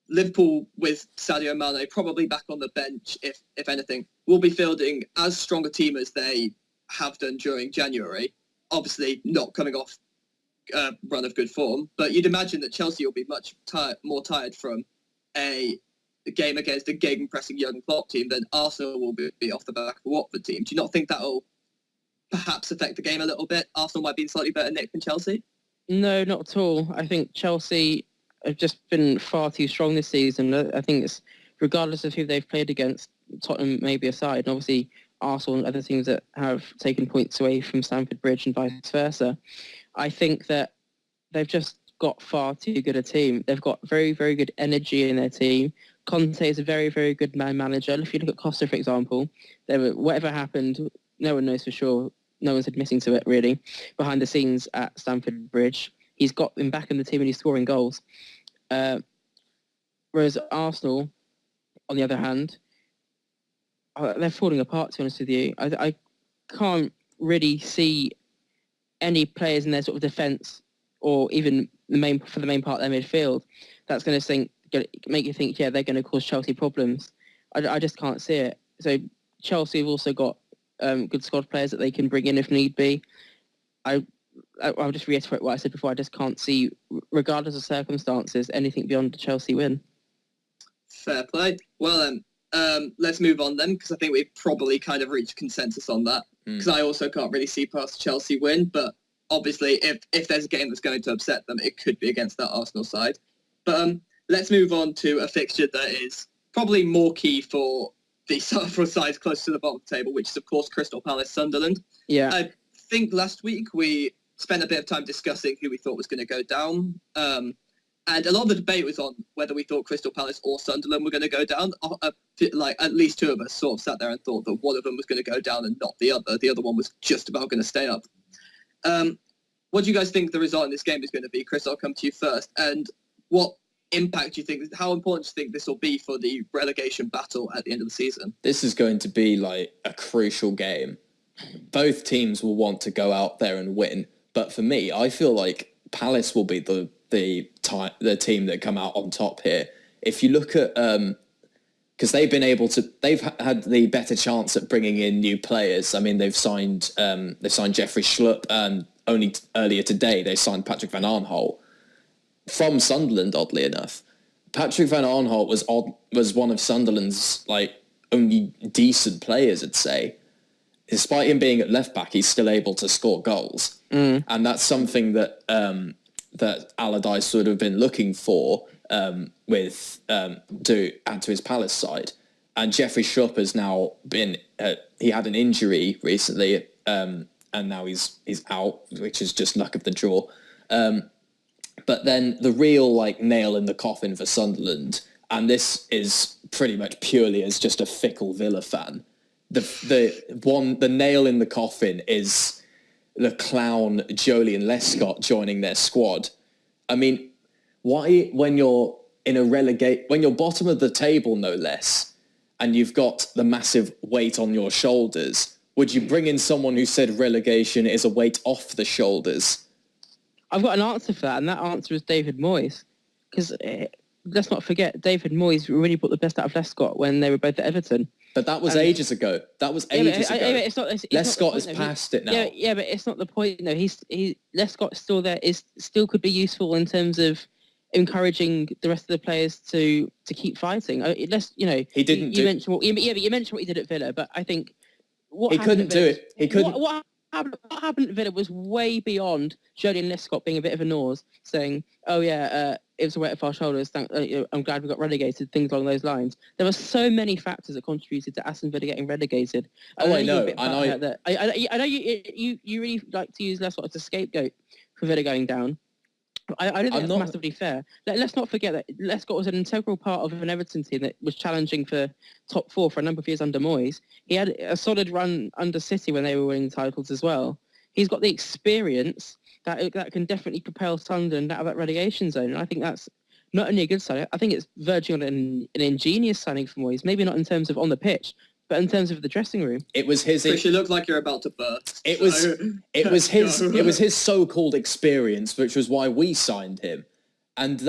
Liverpool with Sadio Mane probably back on the bench, if anything, will be fielding as strong a team as they have done during January. Obviously not coming off a run of good form, but you'd imagine that Chelsea will be much more tired from a game against a gegenpressing young Klopp team than Arsenal will be off the back of a Watford team. Do you not think that'll perhaps affect the game a little bit? Arsenal might be in slightly better nick than Chelsea? No, not at all. I think Chelsea have just been far too strong this season. I think it's, regardless of who they've played against, Tottenham maybe aside, and obviously Arsenal and other teams that have taken points away from Stamford Bridge and vice versa, I think that they've just got far too good a team. They've got very, very good energy in their team. Conte is a very, very good man manager. If you look at Costa, for example, whatever happened, no one knows for sure. No one's admitting to it, really, behind the scenes at Stamford Bridge. he's got him back in the team and he's scoring goals. Whereas Arsenal, on the other hand, they're falling apart, to be honest with you. I can't really see any players in their sort of defence or even the main part of their midfield that's going to make you think, yeah, they're going to cause Chelsea problems. I just can't see it. So Chelsea have also got good squad players that they can bring in if need be. I'll just reiterate what I said before. I just can't see, regardless of circumstances, anything beyond the Chelsea win. Fair play. Well, let's move on then, because I think we've probably kind of reached consensus on that. Because I also can't really see past Chelsea win, but obviously if there's a game that's going to upset them, it could be against that Arsenal side. But let's move on to a fixture that is probably more key for the sides close to the bottom of the table, which is, of course, Crystal Palace Sunderland. Yeah. I think last week we spent a bit of time discussing who we thought was going to go down. And a lot of the debate was on whether we thought Crystal Palace or Sunderland were going to go down. Like, at least two of us sort of sat there and thought that one of them was going to go down and not the other. The other one was just about going to stay up. What do you guys think the result in this game is going to be? Chris, I'll come to you first. And what impact do you think, how important do you think this will be for the relegation battle at the end of the season? This is going to be like a crucial game. Both teams will want to go out there and win. But for me, I feel like Palace will be the team that come out on top here. If you look at, because they've had the better chance at bringing in new players. I mean, they've signed Jeffrey Schlupp, and only earlier today they signed Patrick Van Aanholt from Sunderland. Oddly enough, Patrick Van Aanholt was one of Sunderland's only decent players, I'd say. Despite him being at left back, he's still able to score goals, and that's something that that Allardyce would have been looking for to add to his Palace side. And Jeffrey Schlupp has now been he had an injury recently, and now he's out, which is just luck of the draw. But then the real nail in the coffin for Sunderland, and this is pretty much purely as just a fickle Villa fan. The nail in the coffin is the clown Joleon Lescott joining their squad. I mean, why, when you're bottom of the table, no less, and you've got the massive weight on your shoulders, would you bring in someone who said relegation is a weight off the shoulders? I've got an answer for that, and that answer is David Moyes. Because let's not forget, David Moyes really brought the best out of Lescott when they were both at Everton. But that was ages ago. Lescott has passed it now. Yeah, but it's not the point. No, Lescott's still there. Still could be useful in terms of encouraging the rest of the players to keep fighting. He didn't. You mentioned what he did at Villa, but I think he couldn't do it. He couldn't. What happened at Villa was way beyond Joleon Lescott being a bit of a nose, saying, "Oh yeah, it was a weight off our shoulders. I'm glad we got relegated." Things along those lines. There were so many factors that contributed to Aston Villa getting relegated. I know you really like to use Lescott as a scapegoat for Villa going down. I don't think that's massively fair. Let's not forget that Lescott was an integral part of an Everton team that was challenging for top four for a number of years under Moyes. He had a solid run under City when they were winning titles as well. He's got the experience that can definitely propel Sunderland out of that relegation zone. And I think that's not only a good sign, I think it's verging on an ingenious signing for Moyes. Maybe not in terms of on the pitch, but in terms of the dressing room. It was his... Chris, you look like you're about to burst. It was his so-called experience, which was why we signed him. And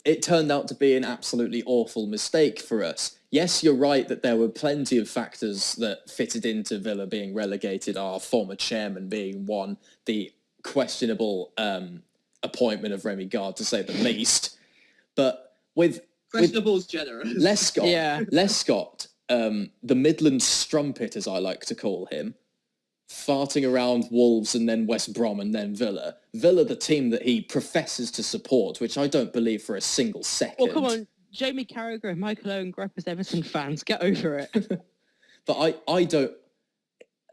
it turned out to be an absolutely awful mistake for us. Yes, you're right that there were plenty of factors that fitted into Villa being relegated, our former chairman being one, the questionable appointment of Remy Gard, to say the least. But with questionable's generous. Lescott, the Midland strumpet, as I like to call him, farting around Wolves and then West Brom and then Villa. Villa, the team that he professes to support, which I don't believe for a single second. Well, come on, Jamie Carragher and Michael Owen grew up as Everton fans. Get over it. But I don't...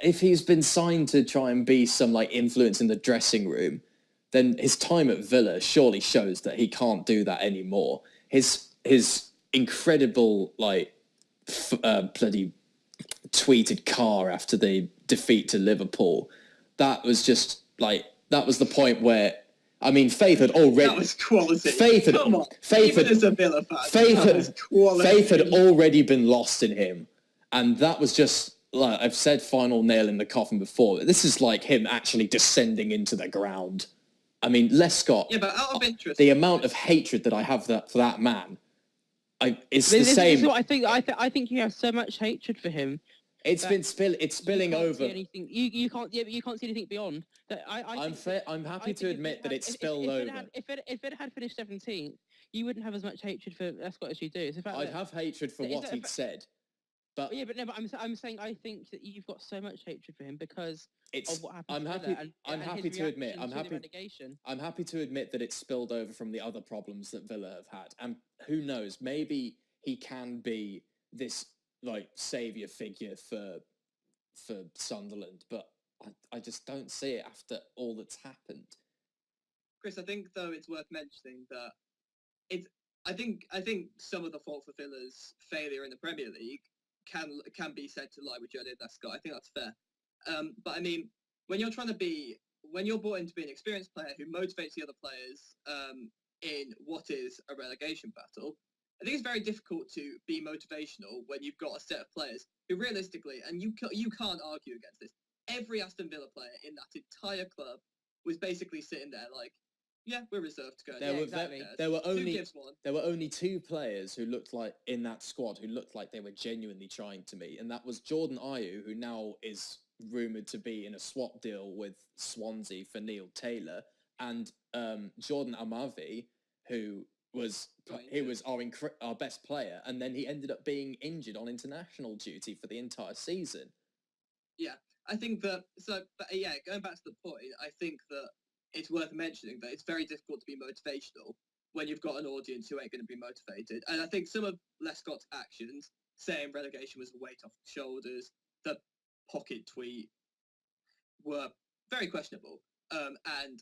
If he's been signed to try and be some influence in the dressing room, then his time at Villa surely shows that he can't do that anymore. His incredible bloody tweeted car after the defeat to Liverpool, that was just that was the point where I mean, Faith had already... That was quality. Come on. Even as a Villa fan, Faith had already been lost in him. And that was just, like I've said, final nail in the coffin before. This is like him actually descending into the ground. I mean, Lescott... Yeah, but out of interest... The amount of hatred that I have for that man is the same... This is what I think you have so much hatred for him. It's spilling over. You can't see anything beyond that. I'm happy to admit that it's spilled over. If it had finished 17th, you wouldn't have as much hatred for Lescott as you do. It's the fact I'd have hatred for what he'd said, but yeah, but I'm saying I think that you've got so much hatred for him because of what happened. I'm happy to admit that it's spilled over from the other problems that Villa have had, and who knows, maybe he can be this like saviour figure for Sunderland, but I just don't see it after all that's happened. Chris, I think though it's worth mentioning that I think some of the fault for Villa's failure in the Premier League can be said to lie with Julian Lescott. I think that's fair. But I mean, when you're brought in to be an experienced player who motivates the other players in what is a relegation battle, I think it's very difficult to be motivational when you've got a set of players who realistically, and you can't argue against this, every Aston Villa player in that entire club was basically sitting there like, yeah, we're reserved to go. There were only two players who looked like in that squad who looked like they were genuinely trying to me, and that was Jordan Ayew, who now is rumoured to be in a swap deal with Swansea for Neil Taylor, and Jordan Amavi, who was our best player, and then he ended up being injured on international duty for the entire season. Yeah, I think that. Going back to the point, I think that it's worth mentioning that it's very difficult to be motivational when you've got an audience who ain't going to be motivated. And I think some of Lescott's actions, saying relegation was a weight off the shoulders, the pocket tweet, were very questionable. And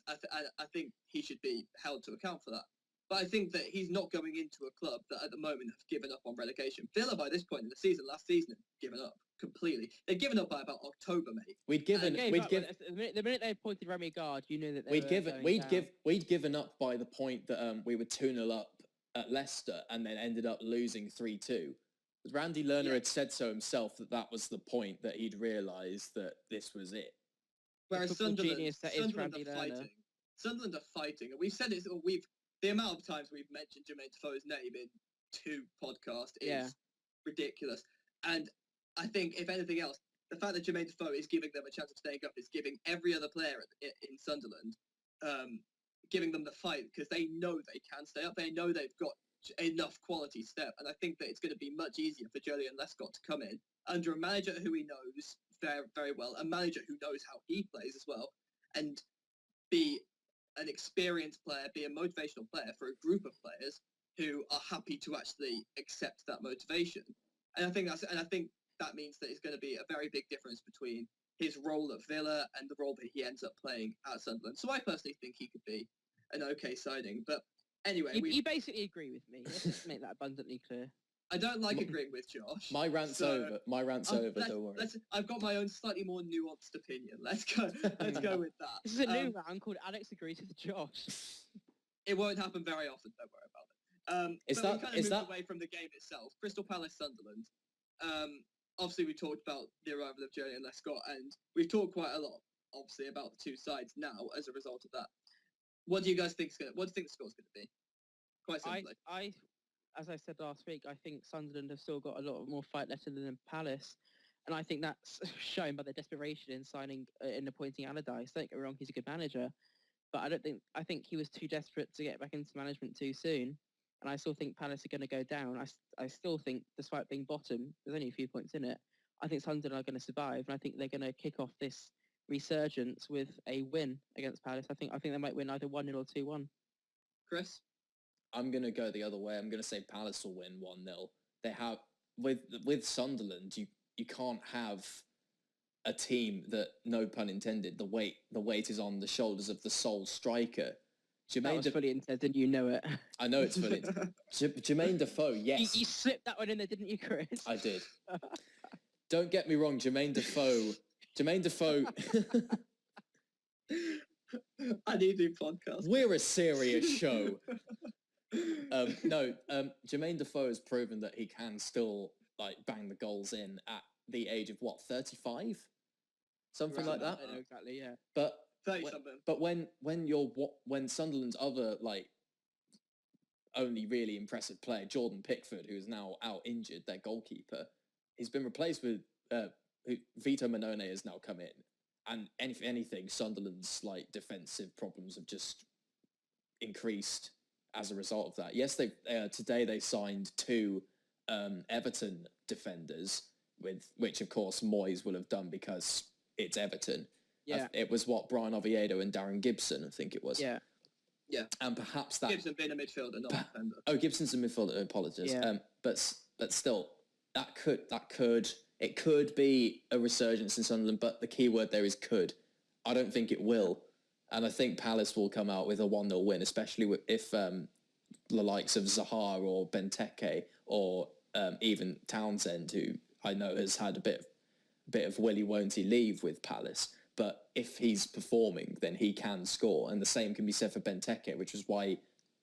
I think he should be held to account for that. But I think that he's not going into a club that at the moment have given up on relegation. Villa, by this point in the season, last season, have given up completely. They've given up by about October, mate. The minute they appointed Remy Gard, you knew that we'd given up by the point that we were 2-0 up at Leicester and then ended up losing 3-2. Randy Lerner had said so himself that was the point that he'd realised that this was it. Whereas Sunderland are fighting, and we've said it. The amount of times we've mentioned Jermaine Defoe's name in 2 podcasts is ridiculous. And I think, if anything else, the fact that Jermaine Defoe is giving them a chance of staying up is giving every other player in Sunderland, giving them the fight, because they know they can stay up. They know they've got enough quality step. And I think that it's going to be much easier for Julian Lescott to come in under a manager who he knows very, very well, a manager who knows how he plays as well, and be an experienced player, be a motivational player for a group of players who are happy to actually accept that motivation. And I think that means that it's going to be a very big difference between his role at Villa and the role that he ends up playing at Sunderland. So I personally think he could be an okay signing. But anyway, you basically agree with me. Let's just make that abundantly clear. I don't like agreeing with Josh. My rant's over. Don't worry. I've got my own slightly more nuanced opinion. Let's go with that. This is a new round called Alex Agrees with Josh. It won't happen very often. Don't worry about it. We kind of moved away from the game itself. Crystal Palace, Sunderland. Obviously, we talked about the arrival of Julian Lescott, and we've talked quite a lot, obviously, about the two sides now as a result of that. What do you guys think? What do you think the score's going to be? Quite simply. As I said last week, I think Sunderland have still got a lot more fight left in than Palace, and I think that's shown by their desperation in signing in appointing Allardyce. Don't get me wrong, he's a good manager, but I think he was too desperate to get back into management too soon, and I still think Palace are going to go down. I still think, despite being bottom, there's only a few points in it, I think Sunderland are going to survive, and I think they're going to kick off this resurgence with a win against Palace. I think they might win either 1-0 or 2-1. Chris? I'm going to go the other way. I'm going to say Palace will win 1-0. They have, with Sunderland, you can't have a team that, no pun intended, the weight is on the shoulders of the sole striker. That was fully intended, you know it. I know it's fully intended. Jermaine Defoe, yes. You slipped that one in there, didn't you, Chris? I did. Don't get me wrong, Jermaine Defoe... I need a new podcast. We're a serious show. Jermaine Defoe has proven that he can still like bang the goals in at the age of 35, something like that. I don't know exactly, yeah. But 30 something. But when Sunderland's other like only really impressive player, Jordan Pickford, who is now out injured, their goalkeeper, he's been replaced with Vito Manone has now come in, and if anything, Sunderland's like defensive problems have just increased as a result of that. Yes, today they signed 2 Everton defenders, with which of course Moyes will have done because it's Everton. Yeah, it was Brian Oviedo and Darren Gibson, I think it was. Yeah. And perhaps that Gibson being a midfielder, not a defender. Oh, Gibson's a midfielder. Apologies. Yeah. But still, it could be a resurgence in Sunderland. But the key word there is could. I don't think it will, and I think Palace will come out with a 1-0 win, especially if the likes of Zaha or Benteke or even Townsend, who I know has had a bit of willy won't he leave with Palace. But if he's performing, then he can score, and the same can be said for Benteke, which is why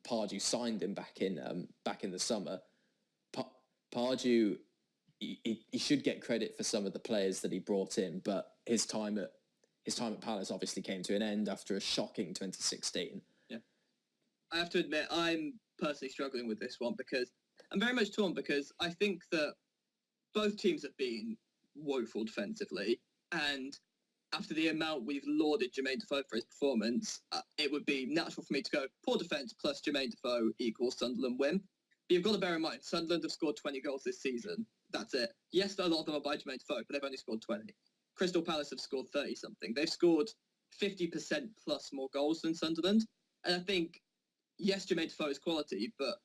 Pardew signed him back in the summer. Pardew, he should get credit for some of the players that he brought in, but his time at Palace obviously came to an end after a shocking 2016. Yeah, I have to admit I'm personally struggling with this one because I'm very much torn because I think that both teams have been woeful defensively, and after the amount we've lauded Jermaine Defoe for his performance, it would be natural for me to go poor defence plus Jermaine Defoe equals Sunderland win. But you've got to bear in mind, Sunderland have scored 20 goals this season. That's it. Yes, a lot of them are by Jermaine Defoe, but they've only scored 20. Crystal Palace have scored 30-something. They've scored 50% plus more goals than Sunderland. And I think, yes, Jermaine Defoe is quality, but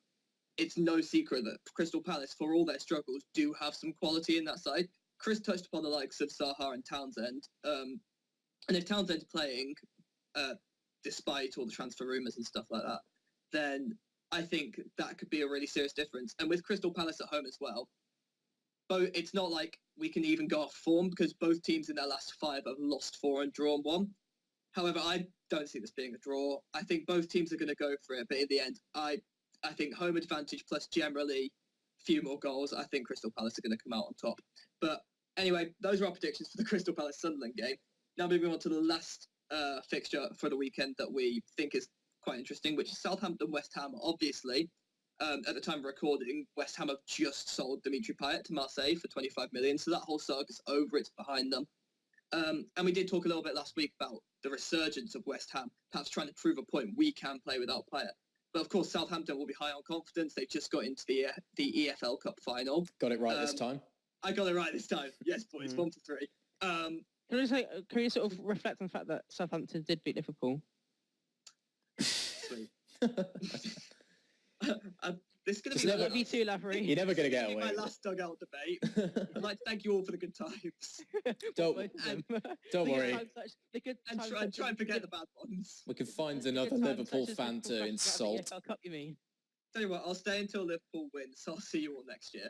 it's no secret that Crystal Palace, for all their struggles, do have some quality in that side. Chris touched upon the likes of Zaha and Townsend. And if Townsend's playing, despite all the transfer rumours and stuff like that, then I think that could be a really serious difference. And with Crystal Palace at home as well, it's not like we can even go off form because both teams in their last 5 have lost 4 and drawn 1. However, I don't see this being a draw. I think both teams are going to go for it. But in the end, I think home advantage plus generally few more goals, I think Crystal Palace are going to come out on top. But anyway, those are our predictions for the Crystal Palace-Sunderland game. Now moving on to the last fixture for the weekend that we think is quite interesting, which is Southampton-West Ham. Obviously, at the time of recording, West Ham have just sold Dimitri Payet to Marseille for 25 million, so that whole saga's over, it's behind them. And we did talk a little bit last week about the resurgence of West Ham, perhaps trying to prove a point we can play without Payet. But of course, Southampton will be high on confidence. They've just got into the EFL Cup final. Got it right this time. I got it right this time. Yes, boys, 1-3. Can you sort of reflect on the fact that Southampton did beat Liverpool? Sweet. This is going to be too elaborate. You're never going to get away. My last dugout debate. I'd like to thank you all for the good times. Don't worry. Try and forget the bad ones. We can find another Liverpool fan to insult. Cup, you mean? Tell you what, I'll stay until Liverpool wins, so I'll see you all next year.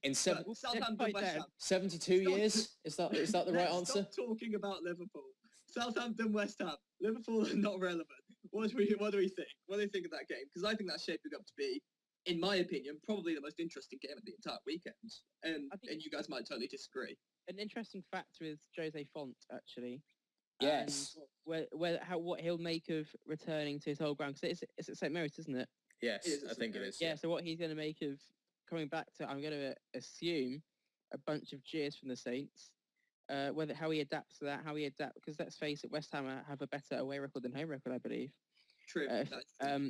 In Southampton, West Ham. 72 years? Is that the right answer? Stop talking about Liverpool. Southampton, West Ham. Liverpool are not relevant. What do we think? What do you think of that game? Because I think that's shaping up to be, in my opinion, probably the most interesting game of the entire weekend. And you guys might totally disagree. An interesting fact with Jose Font, actually. Yes. What he'll make of returning to his old ground, because it's at St Mary's, isn't it? Yes, I think it is. Yeah, so what he's going to make of coming back to, I'm going to assume, a bunch of jeers from the Saints. How he adapts to that, because let's face it, West Ham have a better away record than home record, I believe. True.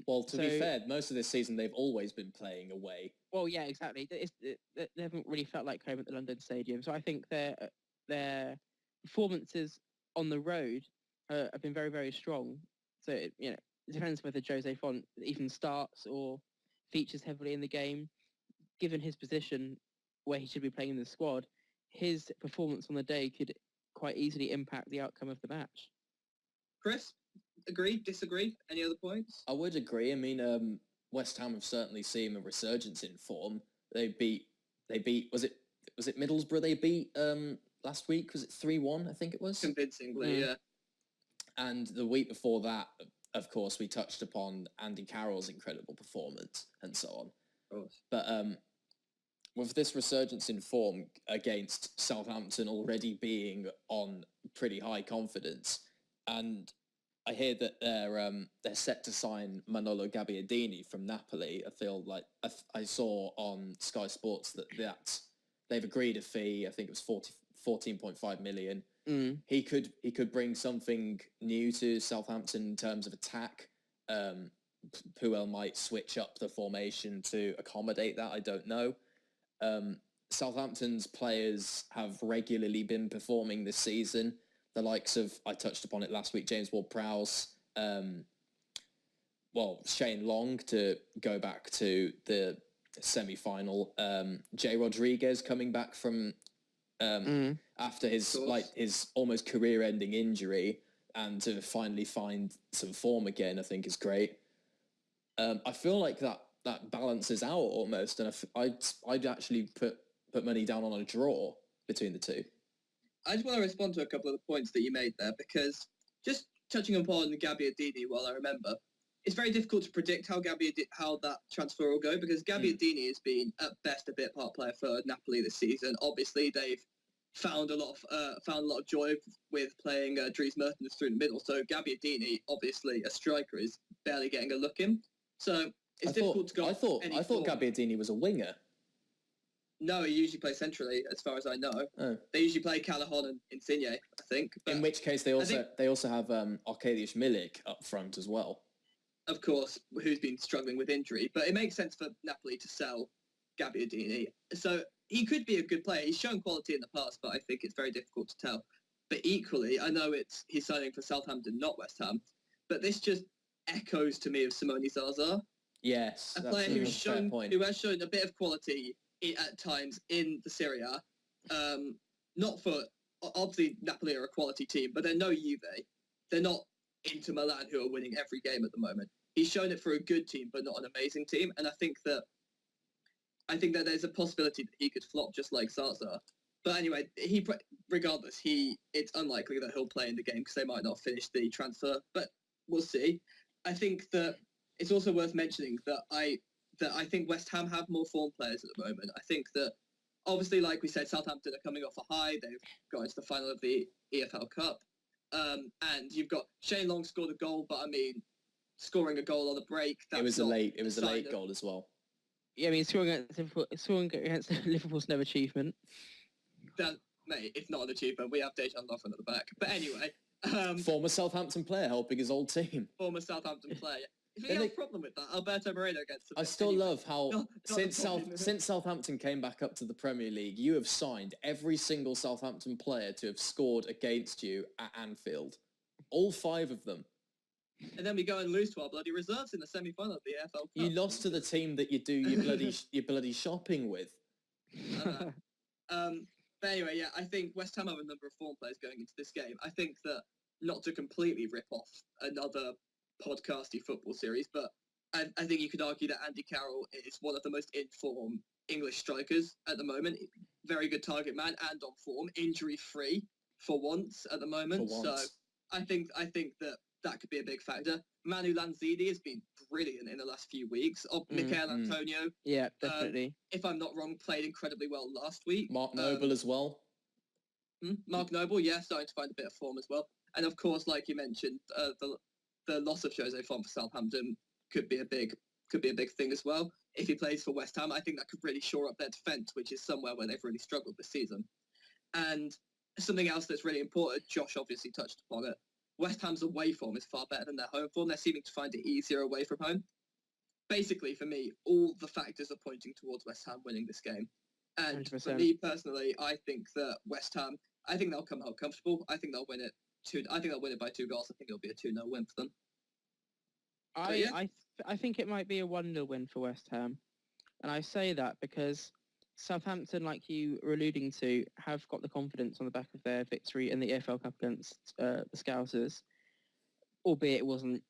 Well, to be fair, most of this season they've always been playing away. Well, yeah, exactly. They haven't really felt like home at the London Stadium, so I think their performances on the road have been very, very strong. So it depends whether Jose Font even starts or features heavily in the game. Given his position where he should be playing in the squad, his performance on the day could quite easily impact the outcome of the match. Chris, agree, disagree? Any other points? I would agree. I mean, West Ham have certainly seen a resurgence in form. They beat. Was it Middlesbrough? They beat last week. Was it 3-1? I think it was convincingly. Yeah. And the week before that, of course, we touched upon Andy Carroll's incredible performance and so on. Of course. But with this resurgence in form against Southampton already being on pretty high confidence, and I hear that they're set to sign Manolo Gabbiadini from Napoli. I feel like I saw on Sky Sports that they've agreed a fee. I think it was 14.5 million. He could bring something new to Southampton in terms of attack. Puel might switch up the formation to accommodate that. I don't know. Southampton's players have regularly been performing this season. The likes of, I touched upon it last week, James Ward-Prowse, Shane Long, to go back to the semi-final, Jay Rodriguez coming back from after his almost career-ending injury, and to finally find some form again, I think is great. I feel like that balances out almost, and I'd actually put money down on a draw between the two. I just want to respond to a couple of the points that you made there, because just touching upon Gabbiadini while I remember, it's very difficult to predict how that transfer will go, because Gabbiadini has been at best a bit part player for Napoli this season. Obviously, they've found a lot of joy with playing Dries Mertens through the middle. So Gabbiadini, obviously a striker, is barely getting a look in. So it's difficult to go. I thought Gabbiadini was a winger. No, he usually plays centrally, as far as I know. Oh. They usually play Callahan and Insigne, I think. But in which case, they also have Arkadiusz Milik up front as well. Of course, who's been struggling with injury. But it makes sense for Napoli to sell Gabbiadini. So he could be a good player. He's shown quality in the past, but I think it's very difficult to tell. But equally, I know he's signing for Southampton, not West Ham. But this just echoes to me of Simone Zaza. Yes, a player who has shown a bit of quality at times in the Serie A. Not for, obviously Napoli are a quality team, but they're no Juve. They're not Inter Milan, who are winning every game at the moment. He's shown it for a good team, but not an amazing team. And I think that there's a possibility that he could flop just like Zaza. But anyway, it's unlikely that he'll play in the game because they might not finish the transfer. But we'll see. I think that it's also worth mentioning that I think West Ham have more form players at the moment. I think that, obviously, like we said, Southampton are coming off a high. They've got into the final of the EFL Cup. And you've got Shane Long scored a goal, but I mean, scoring a goal on a break. It was a late goal as well. Yeah, I mean, scoring against Liverpool's no achievement. Mate, it's not an achievement. We have Dejan Lovren at the back. But anyway. Former Southampton player helping his old team. Former Southampton player. If you have a problem with that, Alberto Moreno gets I still love how since Southampton came back up to the Premier League, you have signed every single Southampton player to have scored against you at Anfield. All 5 of them. And then we go and lose to our bloody reserves in the semi-final of the EFL Cup. You lost to the team that you do your bloody shopping with. But anyway, yeah, I think West Ham have a number of form players going into this game. I think that, not to completely rip off another podcasty football series, but I think you could argue that Andy Carroll is one of the most in-form English strikers at the moment. Very good target man and on form, injury-free for once at the moment. So I think that could be a big factor. Manu Lanzini has been brilliant in the last few weeks. Michael Antonio, yeah, definitely. If I'm not wrong, played incredibly well last week. Mark Noble as well. Mark Noble, yeah, starting to find a bit of form as well. And of course, like you mentioned, the loss of Jose Font for Southampton could be a big thing as well. If he plays for West Ham, I think that could really shore up their defence, which is somewhere where they've really struggled this season. And something else that's really important, Josh obviously touched upon it, West Ham's away form is far better than their home form. They're seeming to find it easier away from home. Basically, for me, all the factors are pointing towards West Ham winning this game. And 100%. For me personally, I think that West Ham, I think they'll come out comfortable. I think they'll win it. I think they'll win it by 2 goals. I think it'll be a 2-0 win for them. I think it might be a 1-0 win for West Ham. And I say that because Southampton, like you were alluding to, have got the confidence on the back of their victory in the EFL Cup against the Scousers, albeit it wasn't.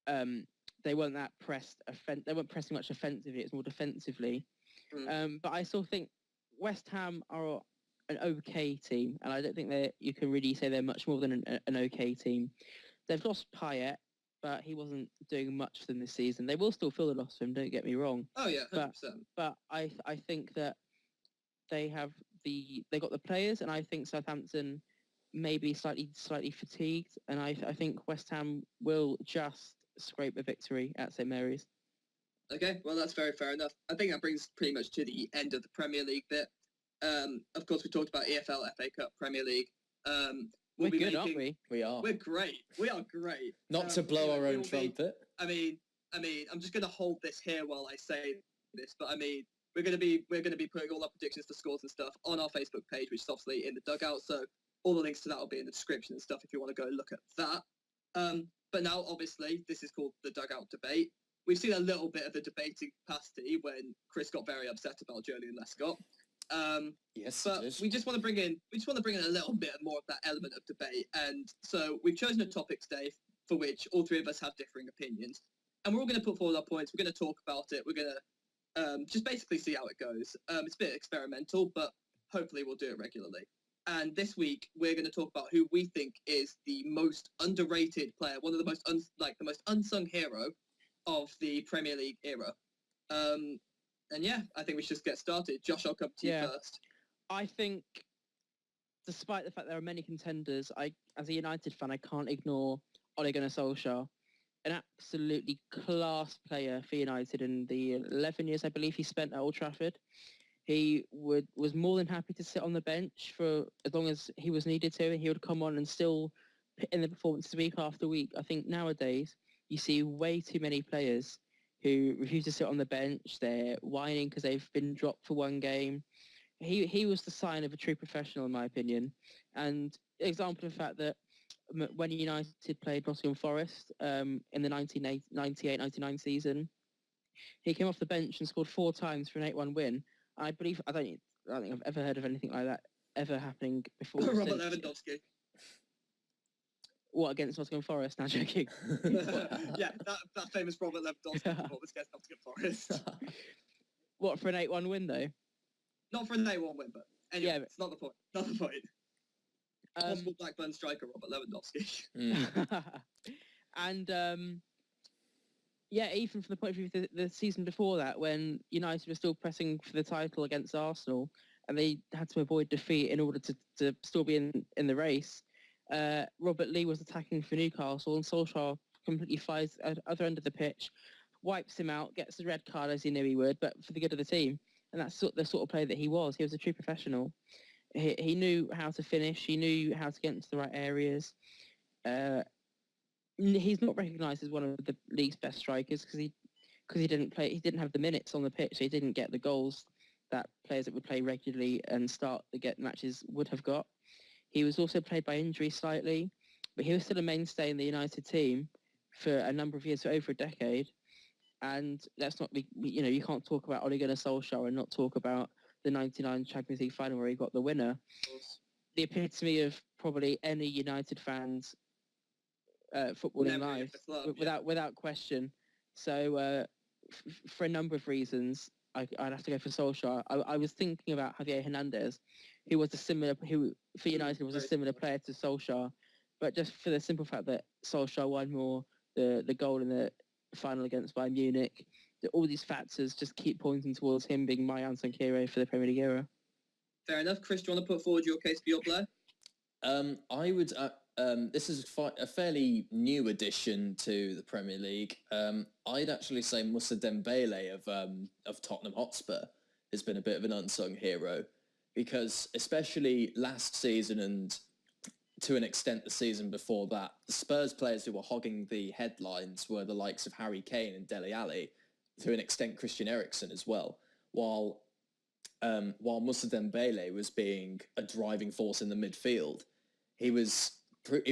They weren't that pressed. They weren't pressing much offensively. It's more defensively. But I still think West Ham are an okay team, and I don't think you can really say they're much more than an okay team. They've lost Payet, but he wasn't doing much for them this season. They will still feel the loss of him, don't get me wrong. Oh yeah, 100%. But I think that they got the players, and I think Southampton may be slightly fatigued, and I think West Ham will just scrape a victory at St Mary's. Okay, well that's very fair enough. I think that brings pretty much to the end of the Premier League bit. Of course, we talked about EFL, FA Cup, Premier League. We're good, aren't we? We are. We're great. We are great. Not to blow our own trumpet. I mean, I'm just going to hold this here while I say this, but I mean, we're going to be putting all our predictions for scores and stuff on our Facebook page, which is obviously in the Dugout. So all the links to that will be in the description and stuff if you want to go look at that. But now, obviously, this is called the Dugout Debate. We've seen a little bit of the debating capacity when Chris got very upset about Julian Lescott. Yes, but we just want to bring in a little bit more of that element of debate. And so we've chosen a topic today for which all three of us have differing opinions, and we're all going to put forward our points. We're going to talk about it. We're going to just basically see how it goes. It's a bit experimental, but hopefully we'll do it regularly. And this week we're going to talk about who we think is the most underrated player, one of the most the most unsung hero of the Premier League era. And yeah, I think we should just get started. Josh, I'll come to you first. I think, despite the fact there are many contenders, as a United fan, I can't ignore Ole Gunnar Solskjaer, an absolutely class player for United in the 11 years, I believe, he spent at Old Trafford. He was more than happy to sit on the bench for as long as he was needed to. He would come on and still put in the performances week after week. I think nowadays you see way too many players who refuse to sit on the bench. They're whining because they've been dropped for one game. He was the sign of a true professional, in my opinion. And example of the fact that when United played Nottingham Forest in the 1998-99 season, he came off the bench and scored 4 times for an 8-1 win. I don't think I've ever heard of anything like that ever happening before. Robert Lewandowski. What, against Nottingham Forest? Now joking. Yeah, that famous Robert Lewandowski performance against Nottingham Forest. What, for an 8-1 win though? Not for an 8-1 win, but anyway, yeah, it's not the point. Not the point. Possible Blackburn striker Robert Lewandowski. And even from the point of view of the season before that, when United were still pressing for the title against Arsenal, and they had to avoid defeat in order to still be in the race, Robert Lee was attacking for Newcastle, and Solskjaer completely flies at the other end of the pitch, wipes him out, gets the red card as he knew he would, but for the good of the team. And that's the sort of player that he was. He was a true professional. He knew how to finish. He knew how to get into the right areas. He's not recognised as one of the league's best strikers because he didn't play. He didn't have the minutes on the pitch. So he didn't get the goals that players that would play regularly and start to get matches would have got. He was also played by injury slightly, but he was still a mainstay in the United team for a number of years, for over a decade. And let's not be, you can't talk about Ole Gunnar Solskjaer and not talk about the 99 Champions League final where he got the winner. The epitome of probably any United fan's footballing life, without question. So for a number of reasons, I'd have to go for Solskjaer. I was thinking about Javier Hernandez, who for United was a similar player to Solskjaer, but just for the simple fact that Solskjaer won more, the goal in the final against Bayern Munich, all these factors just keep pointing towards him being my unsung hero for the Premier League era. Fair enough. Chris, do you want to put forward your case for your player? I would. This is a fairly new addition to the Premier League. I'd actually say Moussa Dembele of Tottenham Hotspur has been a bit of an unsung hero, because especially last season and to an extent the season before that, the Spurs players who were hogging the headlines were the likes of Harry Kane and Dele Alli, to an extent Christian Eriksen as well, while Moussa Dembele was being a driving force in the midfield. He was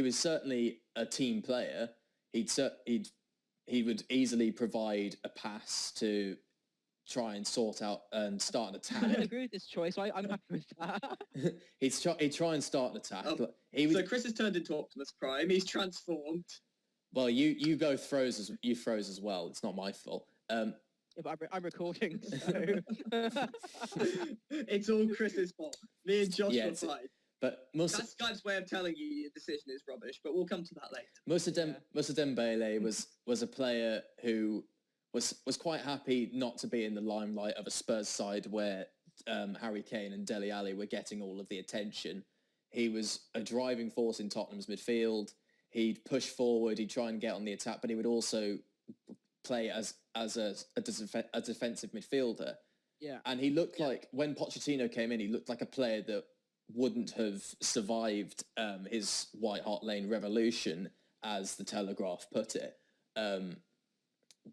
certainly a team player. He would easily provide a pass to try and sort out and start an attack. I don't agree with this choice. I'm happy with that. He'd try and start an attack. So Chris has turned into Optimus Prime. He's transformed. Well, you both froze as well. It's not my fault. Yeah, but I'm recording, so... It's all Chris's fault. Me and Josh were fine. But That's Skype's way of telling you your decision is rubbish, but we'll come to that later. Moussa Dembele was a player who was quite happy not to be in the limelight of a Spurs side where Harry Kane and Dele Alli were getting all of the attention. He was a driving force in Tottenham's midfield. He'd push forward, he'd try and get on the attack, but he would also play as a defensive midfielder. Yeah. And he looked like, when Pochettino came in, he looked like a player that wouldn't have survived his White Hart Lane revolution, as the Telegraph put it.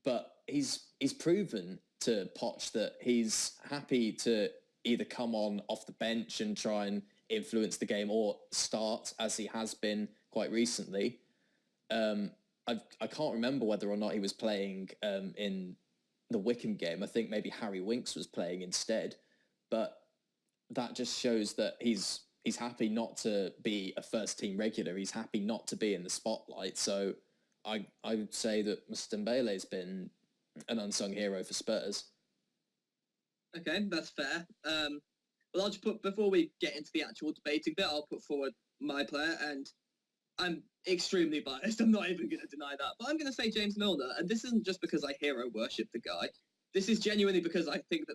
But he's proven to Poch that he's happy to either come on off the bench and try and influence the game or start, as he has been quite recently. I can't remember whether or not he was playing in the Wycombe game. I think maybe Harry Winks was playing instead. But that just shows that he's happy not to be a first-team regular. He's happy not to be in the spotlight. So I would say that Moussa Dembele's been an unsung hero for Spurs. Okay, that's fair. Well, I'll just before we get into the actual debating bit, I'll put forward my player, and I'm extremely biased. I'm not even going to deny that. But I'm going to say James Milner, and this isn't just because I hero worship the guy. This is genuinely because I think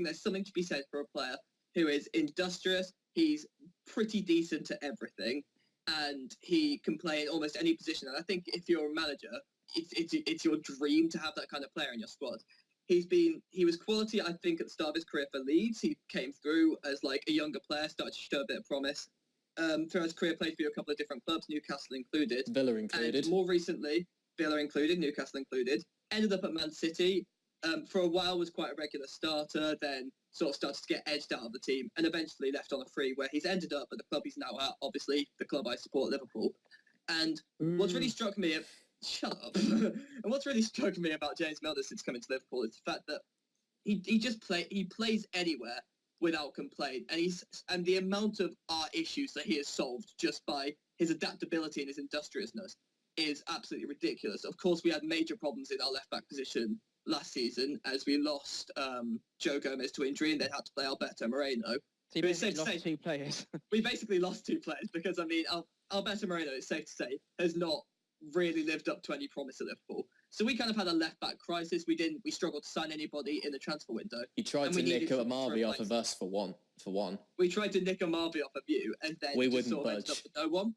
there's something to be said for a player who is industrious. He's pretty decent at everything, and he can play in almost any position. And I think if you're a manager, it's your dream to have that kind of player in your squad. He was quality, I think, at the start of his career for Leeds. He came through as like a younger player, started to show a bit of promise. Throughout his career, played for a couple of different clubs, Newcastle included. Villa included. And more recently, Villa included, Newcastle included. Ended up at Man City. For a while was quite a regular starter, then sort of started to get edged out of the team, and eventually left on a free, where he's ended up at the club he's now at, obviously the club I support, Liverpool. And what's really struck me... Shut up. And what's really struck me about James Milner since coming to Liverpool is the fact that he plays anywhere without complaint, and the amount of our issues that he has solved just by his adaptability and his industriousness is absolutely ridiculous. Of course, we had major problems in our left-back position last season as we lost Joe Gomez to injury and then had to play Alberto Moreno. So you basically lost two players. We basically lost two players because, I mean, Alberto Moreno, it's safe to say, has not really lived up to any promise at Liverpool. So we kind of had a left-back crisis. We struggled to sign anybody in the transfer window. You tried to nick Amarby off of us for one. We tried to nick Amarby off of you, and then we just wouldn't sort of ended up with no one.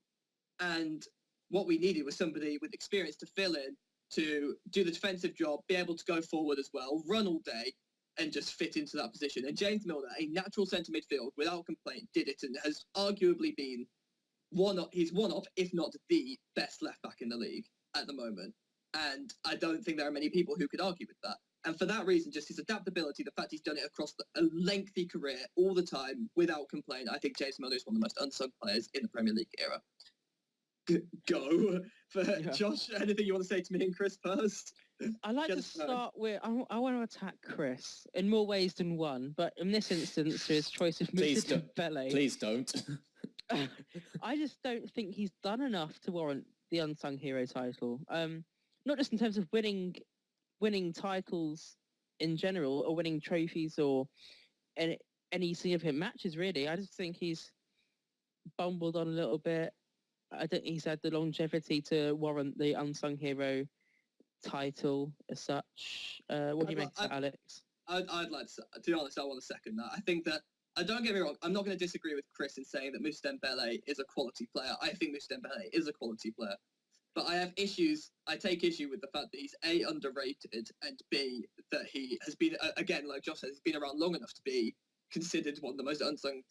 And what we needed was somebody with experience to fill in, to do the defensive job, be able to go forward as well, run all day, and just fit into that position. And James Milner, a natural centre midfield, without complaint, did it, and has arguably been one of, if not the best left-back in the league at the moment. And I don't think there are many people who could argue with that. And for that reason, just his adaptability, the fact he's done it across a lengthy career all the time without complaint, I think James Milner is one of the most unsung players in the Premier League era. Go. Josh, anything you want to say to me and Chris first? I'd like to start with, I want to attack Chris in more ways than one, but in this instance, his choice of Moussa Dembele. Please don't. I just don't think he's done enough to warrant the unsung hero title. Not just in terms of winning titles in general, or winning trophies, or any significant matches, really. I just think he's bumbled on a little bit. I don't think he's had the longevity to warrant the unsung hero title as such. What do you make of that, Alex? I'd like to be honest, I want to second that. I think that, don't get me wrong, I'm not going to disagree with Chris in saying that Moussa Dembele is a quality player. I think Moussa Dembele is a quality player. But I take issue with the fact that he's A, underrated, and B, that he has been, again, like Josh said, he's been around long enough to be considered one of the most unsung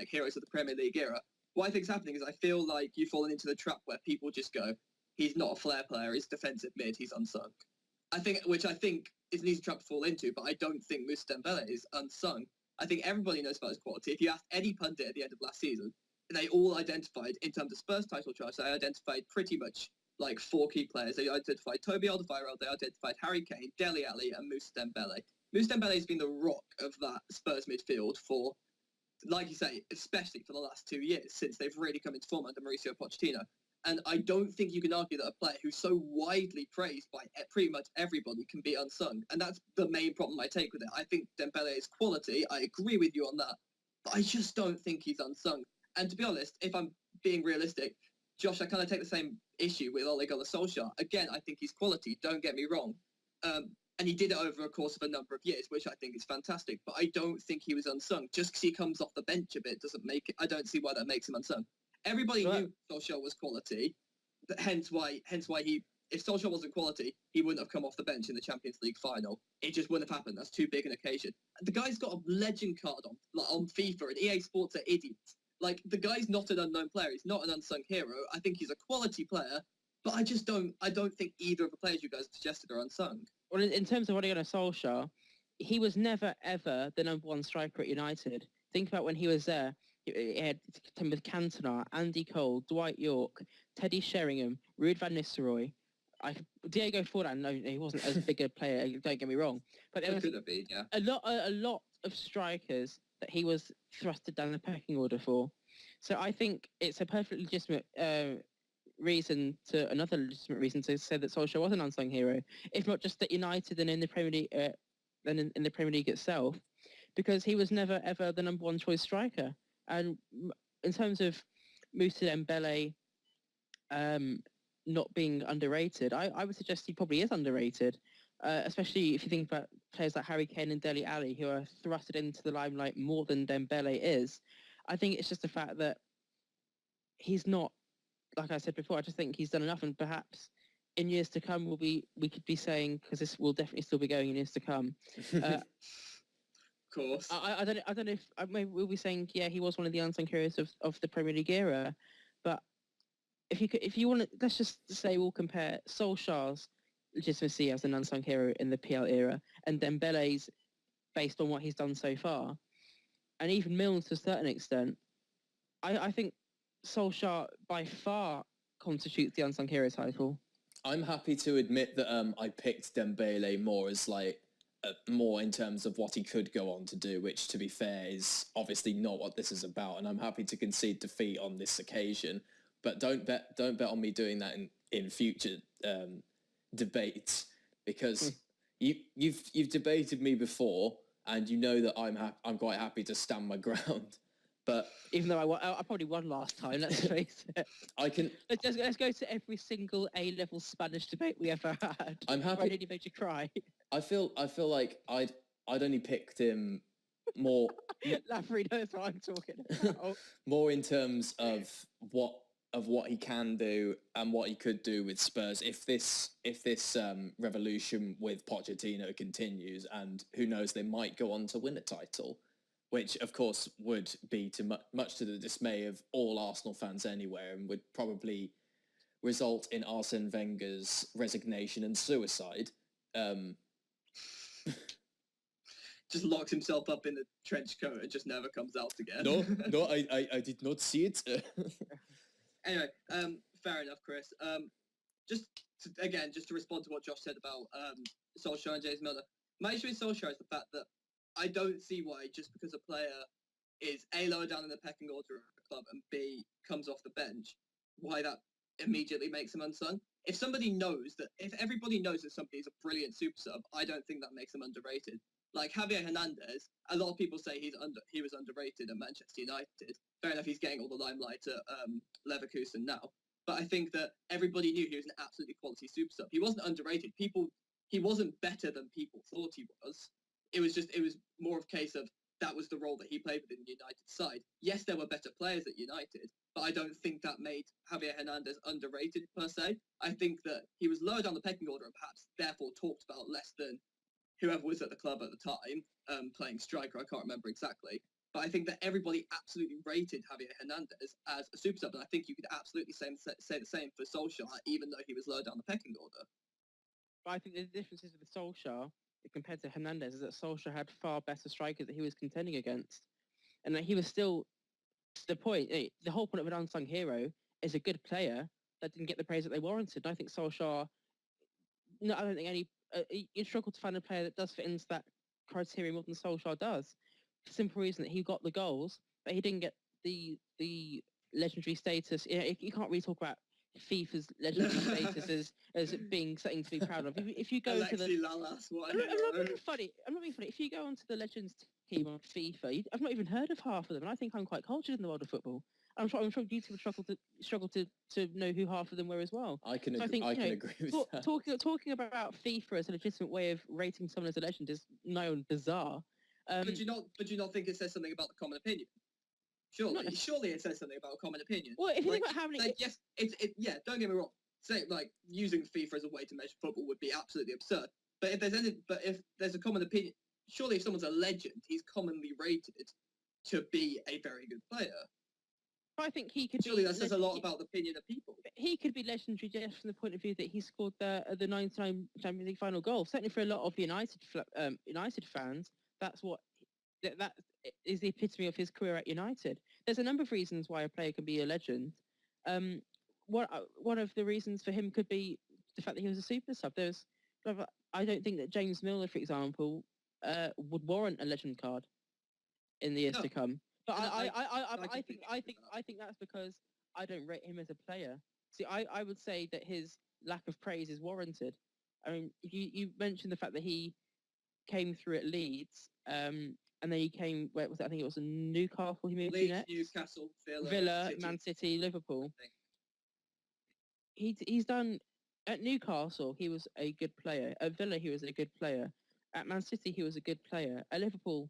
heroes of the Premier League era. What I think is happening is I feel like you've fallen into the trap where people just go, he's not a flair player, he's defensive mid, he's unsung. Which I think is an easy trap to fall into, but I don't think Moussa Dembele is unsung. I think everybody knows about his quality. If you asked any pundit at the end of last season, they all identified, in terms of Spurs title charge, they identified pretty much like four key players. They identified Toby Alderweireld, they identified Harry Kane, Dele Alli, and Moussa Dembele. Moussa Dembele has been the rock of that Spurs midfield for, like you say, especially for the last 2 years, since they've really come into form under Mauricio Pochettino. And I don't think you can argue that a player who's so widely praised by pretty much everybody can be unsung. And that's the main problem I take with it. I think Dembele is quality. I agree with you on that. But I just don't think he's unsung. And to be honest, if I'm being realistic, Josh, I kind of take the same issue with Ole Gunnar Solskjaer. Again, I think he's quality, don't get me wrong. And he did it over a course of a number of years, which I think is fantastic. But I don't think he was unsung. Just because he comes off the bench a bit doesn't make it. I don't see why that makes him unsung. Everybody knew Solskjaer was quality, but hence why he. If Solskjaer wasn't quality, he wouldn't have come off the bench in the Champions League final. It just wouldn't have happened. That's too big an occasion. The guy's got a legend card on FIFA, and EA Sports are idiots. Like, the guy's not an unknown player. He's not an unsung hero. I think he's a quality player, but I don't think either of the players you guys have suggested are unsung. Well, in terms of Ole Gunnar Solskjaer, he was never, ever the number one striker at United. Think about when he was there. He had with Cantona, Andy Cole, Dwight York, Teddy Sheringham, Ruud van Nistelrooy. Diego Forlan, no, he wasn't as big a player, don't get me wrong. But there was could have been, yeah. a lot of strikers that he was thrusted down the pecking order for. So I think it's a perfectly legitimate another legitimate reason to say that Solskjaer was an unsung hero, if not just at United and in the Premier League, in the Premier League itself, because he was never ever the number one choice striker. And in terms of Moussa Dembele not being underrated, I would suggest he probably is underrated, especially if you think about players like Harry Kane and Dele Alli, who are thrusted into the limelight more than Dembele is. I think it's just the fact that he's not, like I said before, I just think he's done enough, and perhaps in years to come we could be saying, because this will definitely still be going in years to come. Of course. I don't know if maybe we'll be saying, yeah, he was one of the unsung heroes of the Premier League era, but if you want to, let's just say we'll compare Solskjaer's legitimacy as an unsung hero in the PL era and Dembele's based on what he's done so far, and even Milne's to a certain extent. I think Solskjaer by far constitutes the unsung hero title. I'm happy to admit that I picked Dembele more as more in terms of what he could go on to do, which, to be fair, is obviously not what this is about. And I'm happy to concede defeat on this occasion, but don't bet on me doing that in future debates, because you've debated me before, and you know that I'm quite happy to stand my ground. But even though I probably won last time, let's face it. Let's go to every single A-level Spanish debate we ever had. I'm happy. I nearly made you cry. I feel like I'd only picked him more. Lavery knows what I'm talking about. More in terms of what he can do and what he could do with Spurs if this revolution with Pochettino continues, and who knows, they might go on to win a title, which of course would be much to the dismay of all Arsenal fans anywhere, and would probably result in Arsene Wenger's resignation and suicide. Just locks himself up in the trench coat and just never comes out again. No, I did not see it. Anyway, fair enough, Chris. Just to respond to what Josh said about Solskjaer and James Milner, my issue with Solskjaer is the fact that I don't see why, just because a player is A, lower down in the pecking order of a club, and B, comes off the bench, why that immediately makes him unsung. If everybody knows that somebody is a brilliant super sub, I don't think that makes him underrated. Like Javier Hernandez, a lot of people say he was underrated at Manchester United. Fair enough, he's getting all the limelight at Leverkusen now. But I think that everybody knew he was an absolutely quality super sub. He wasn't underrated. He wasn't better than people thought he was. It was more of a case of that was the role that he played within the United side. Yes, there were better players at United, but I don't think that made Javier Hernandez underrated per se. I think that he was lower down the pecking order and perhaps therefore talked about less than whoever was at the club at the time, playing striker. I can't remember exactly. But I think that everybody absolutely rated Javier Hernandez as a super sub, and I think you could absolutely say the same for Solskjaer, even though he was lower down the pecking order. But I think the difference is with Solskjaer compared to Hernandez is that Solskjaer had far better strikers that he was contending against, and that he was still to the point. The whole point of an unsung hero is a good player that didn't get the praise that they warranted. And I think Solskjaer, no, I don't think any. You struggle to find a player that does fit into that criteria more than Solskjaer does. For the simple reason that he got the goals, but he didn't get the legendary status. You can't really talk about FIFA's legendary status as being something to be proud of. If you go to Alexi Lalas, what a I'm not hero. being funny. I'm not being funny. If you go onto the Legends team on FIFA, I've not even heard of half of them, and I think I'm quite cultured in the world of football. I'm sure you two would struggle to know who half of them were as well. I can So agree with that. Talking about FIFA as a legitimate way of rating someone as a legend is known bizarre. But do you not think it says something about the common opinion? Surely it says something about a common opinion. Well, if you think about how many, yes, don't get me wrong. Say like using FIFA as a way to measure football would be absolutely absurd. But if there's a common opinion, surely if someone's a legend, he's commonly rated to be a very good player. I think he could. Surely that says a lot about the opinion of people. He could be legendary just from the point of view that he scored the 99 Champions League final goal. Certainly for a lot of United fans, that is the epitome of his career at United. There's a number of reasons why a player can be a legend. One of the reasons for him could be the fact that he was a super sub. I don't think that James Milner, for example, would warrant a legend card in the years to come. But I think that's because I don't rate him as a player. See, I would say that his lack of praise is warranted. I mean, you mentioned the fact that he came through at Leeds, and then he came. Where was it? I think it was in Newcastle. He moved to next. Newcastle, Villa, City. Man City, Liverpool. He's done at Newcastle. He was a good player. At Villa, he was a good player. At Man City, he was a good player. At Liverpool,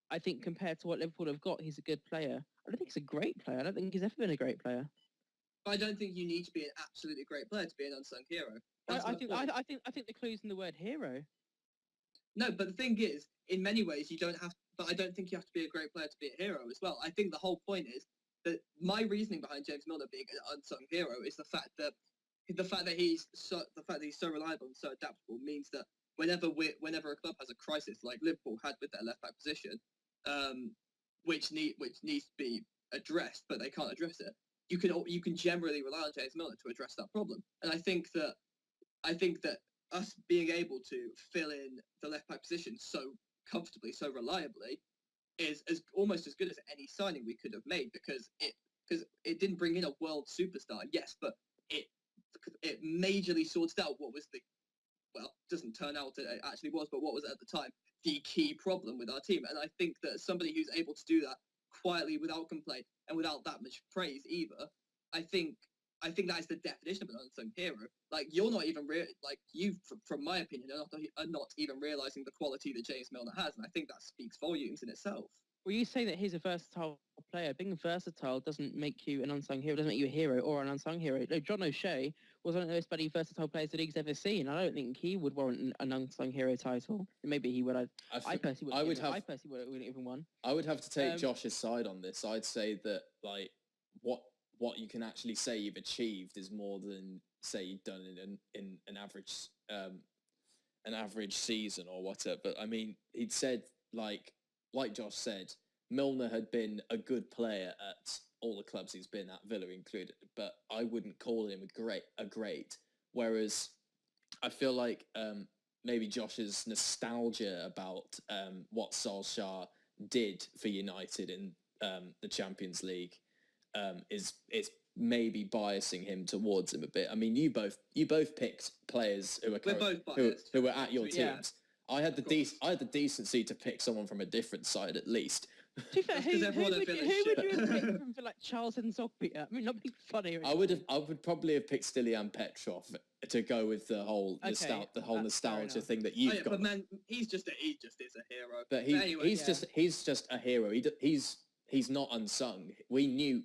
I think compared to what Liverpool have got, he's a good player. I don't think he's a great player. I don't think he's ever been a great player. But I don't think you need to be an absolutely great player to be an unsung hero. I think the clue's in the word hero. No, but the thing is, in many ways, you don't have. But I don't think you have to be a great player to be a hero as well. I think the whole point is that my reasoning behind James Milner being an unsung hero is the fact that he's so reliable and so adaptable means that whenever a club has a crisis like Liverpool had with their left back position, which needs to be addressed, but they can't address it. You can generally rely on James Milner to address that problem, and I think that us being able to fill in the left back position so comfortably, so reliably, is almost as good as any signing we could have made because it didn't bring in a world superstar, yes, but it majorly sorted out what was doesn't turn out it actually was, but what was at the time the key problem with our team. And I think that somebody who's able to do that quietly, without complaint, and without that much praise either, I think that is the definition of an unsung hero. Like, you're not even from my opinion, are not even realising the quality that James Milner has, and I think that speaks volumes in itself. Well, you say that he's a versatile player. Being versatile doesn't make you an unsung hero, doesn't make you a hero or an unsung hero. No, John O'Shea was one of the most bloody versatile players the league's ever seen. I don't think he would warrant an unsung hero title. Maybe he would. I personally wouldn't even won. I would have to take Josh's side on this. I'd say that what you can actually say you've achieved is more than say you've done in an average season or whatever. But I mean, he'd said like Josh said, Milner had been a good player at all the clubs he's been at, Villa included, but I wouldn't call him a great. Whereas I feel like maybe Josh's nostalgia about what Solskjaer did for United in the Champions League is maybe biasing him towards him a bit. I mean, you both picked players who were at your teams. Yeah. I had the decency to pick someone from a different side at least. To be fair, who would you have picked from for like Charles and Zogby? I mean, not being funny. I would probably have picked Stilian Petrov to go with the whole nostalgia thing that you've got. But man, he just is a hero. But he's just a hero. He's not unsung. We knew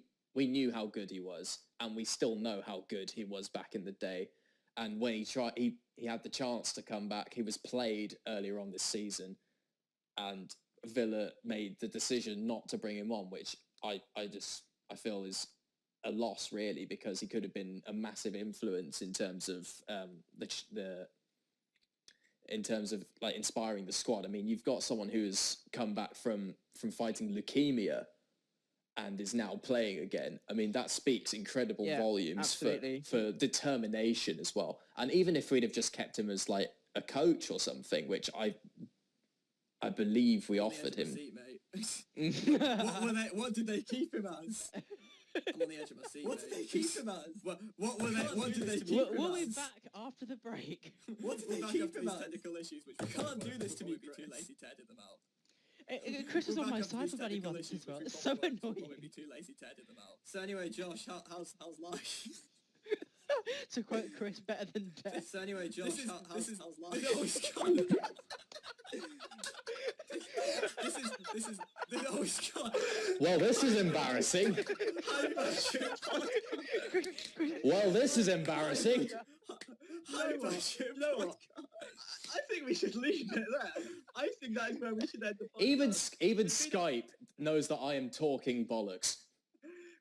how good he was, and we still know how good he was back in the day. And when he had the chance to come back, he was played earlier on this season, and Villa made the decision not to bring him on, which I feel is a loss really, because he could have been a massive influence in terms of like inspiring the squad. I mean, you've got someone who's come back from fighting leukemia and is now playing again. I mean, that speaks incredible volumes for determination as well. And even if we'd have just kept him as like a coach or something, which I believe we offered him. Seat, mate. What did they keep him as? I'm on the edge of my seat. What did mate. they keep him as? What were they? What did they keep We'll, him we'll be as? back after the break. What did We're they back keep after him these as? technical issues, which You can't do this to me, We'd be too Chris. lazy to edit them out. Chris is We're on my back after side these for bloody technical once issues, as well. which It's so we'd annoying. be too lazy to edit them out. So anyway, Josh, how's life? To quote Chris, better than death. So anyway, Josh, how's life? This is always gone. Well, this is embarrassing. Well, this is embarrassing. No, I think we should leave it there. I think that is where we should end the podcast. Even Skype knows that I am talking bollocks.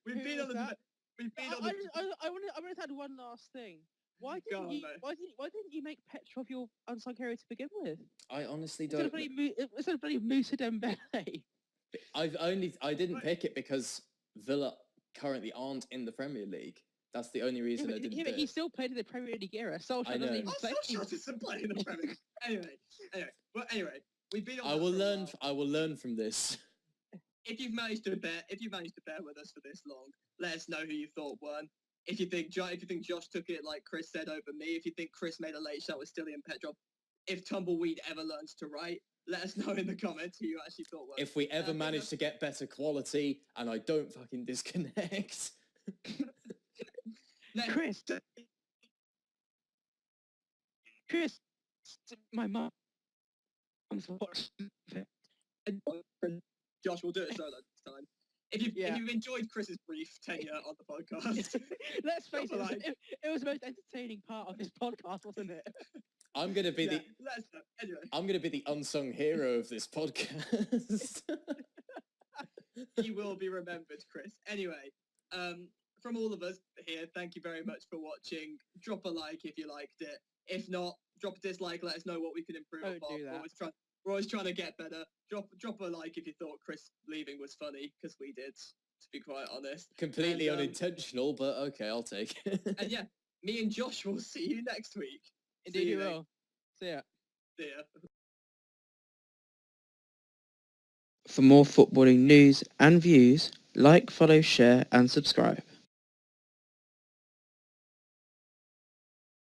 We've been on the... We've been on the... I want to add one last thing. Why Go didn't on, you? mate. Why didn't you make Petrov your unsung hero to begin with? I honestly Instead of bloody Moussa Dembele. I didn't pick it because Villa currently aren't in the Premier League. That's the only reason I didn't But do he it. still played in the Premier League era. Solskjaer I know. doesn't even Oh, play. Solskjaer doesn't play in the Premier League. Anyway, we've been on... I will learn from this. If you've managed to bear with us for this long, let us know who you thought won. If you think Josh took it like Chris said over me, if you think Chris made a late shot with Stilly and Petrov, if Tumbleweed ever learns to write, let us know in the comments who you actually thought won. If we ever manage to get better quality and I don't fucking disconnect. Chris, my mum's watching. Josh, we'll do it solo this time. If you've enjoyed Chris's brief tenure on the podcast, Let's face it, it was the most entertaining part of this podcast, wasn't it? I'm gonna be anyway. I'm gonna be the unsung hero of this podcast. You will be remembered, Chris. Anyway, from all of us here, thank you very much for watching. Drop a like if you liked it. If not, drop a dislike. Let us know what we can improve upon. We're always trying to get better. Drop a like if you thought Chris leaving was funny, because we did, to be quite honest. Completely unintentional, but okay, I'll take it. And yeah, me and Josh will see you next week. Indeed you will. See ya. See ya. For more footballing news and views, like, follow, share and subscribe.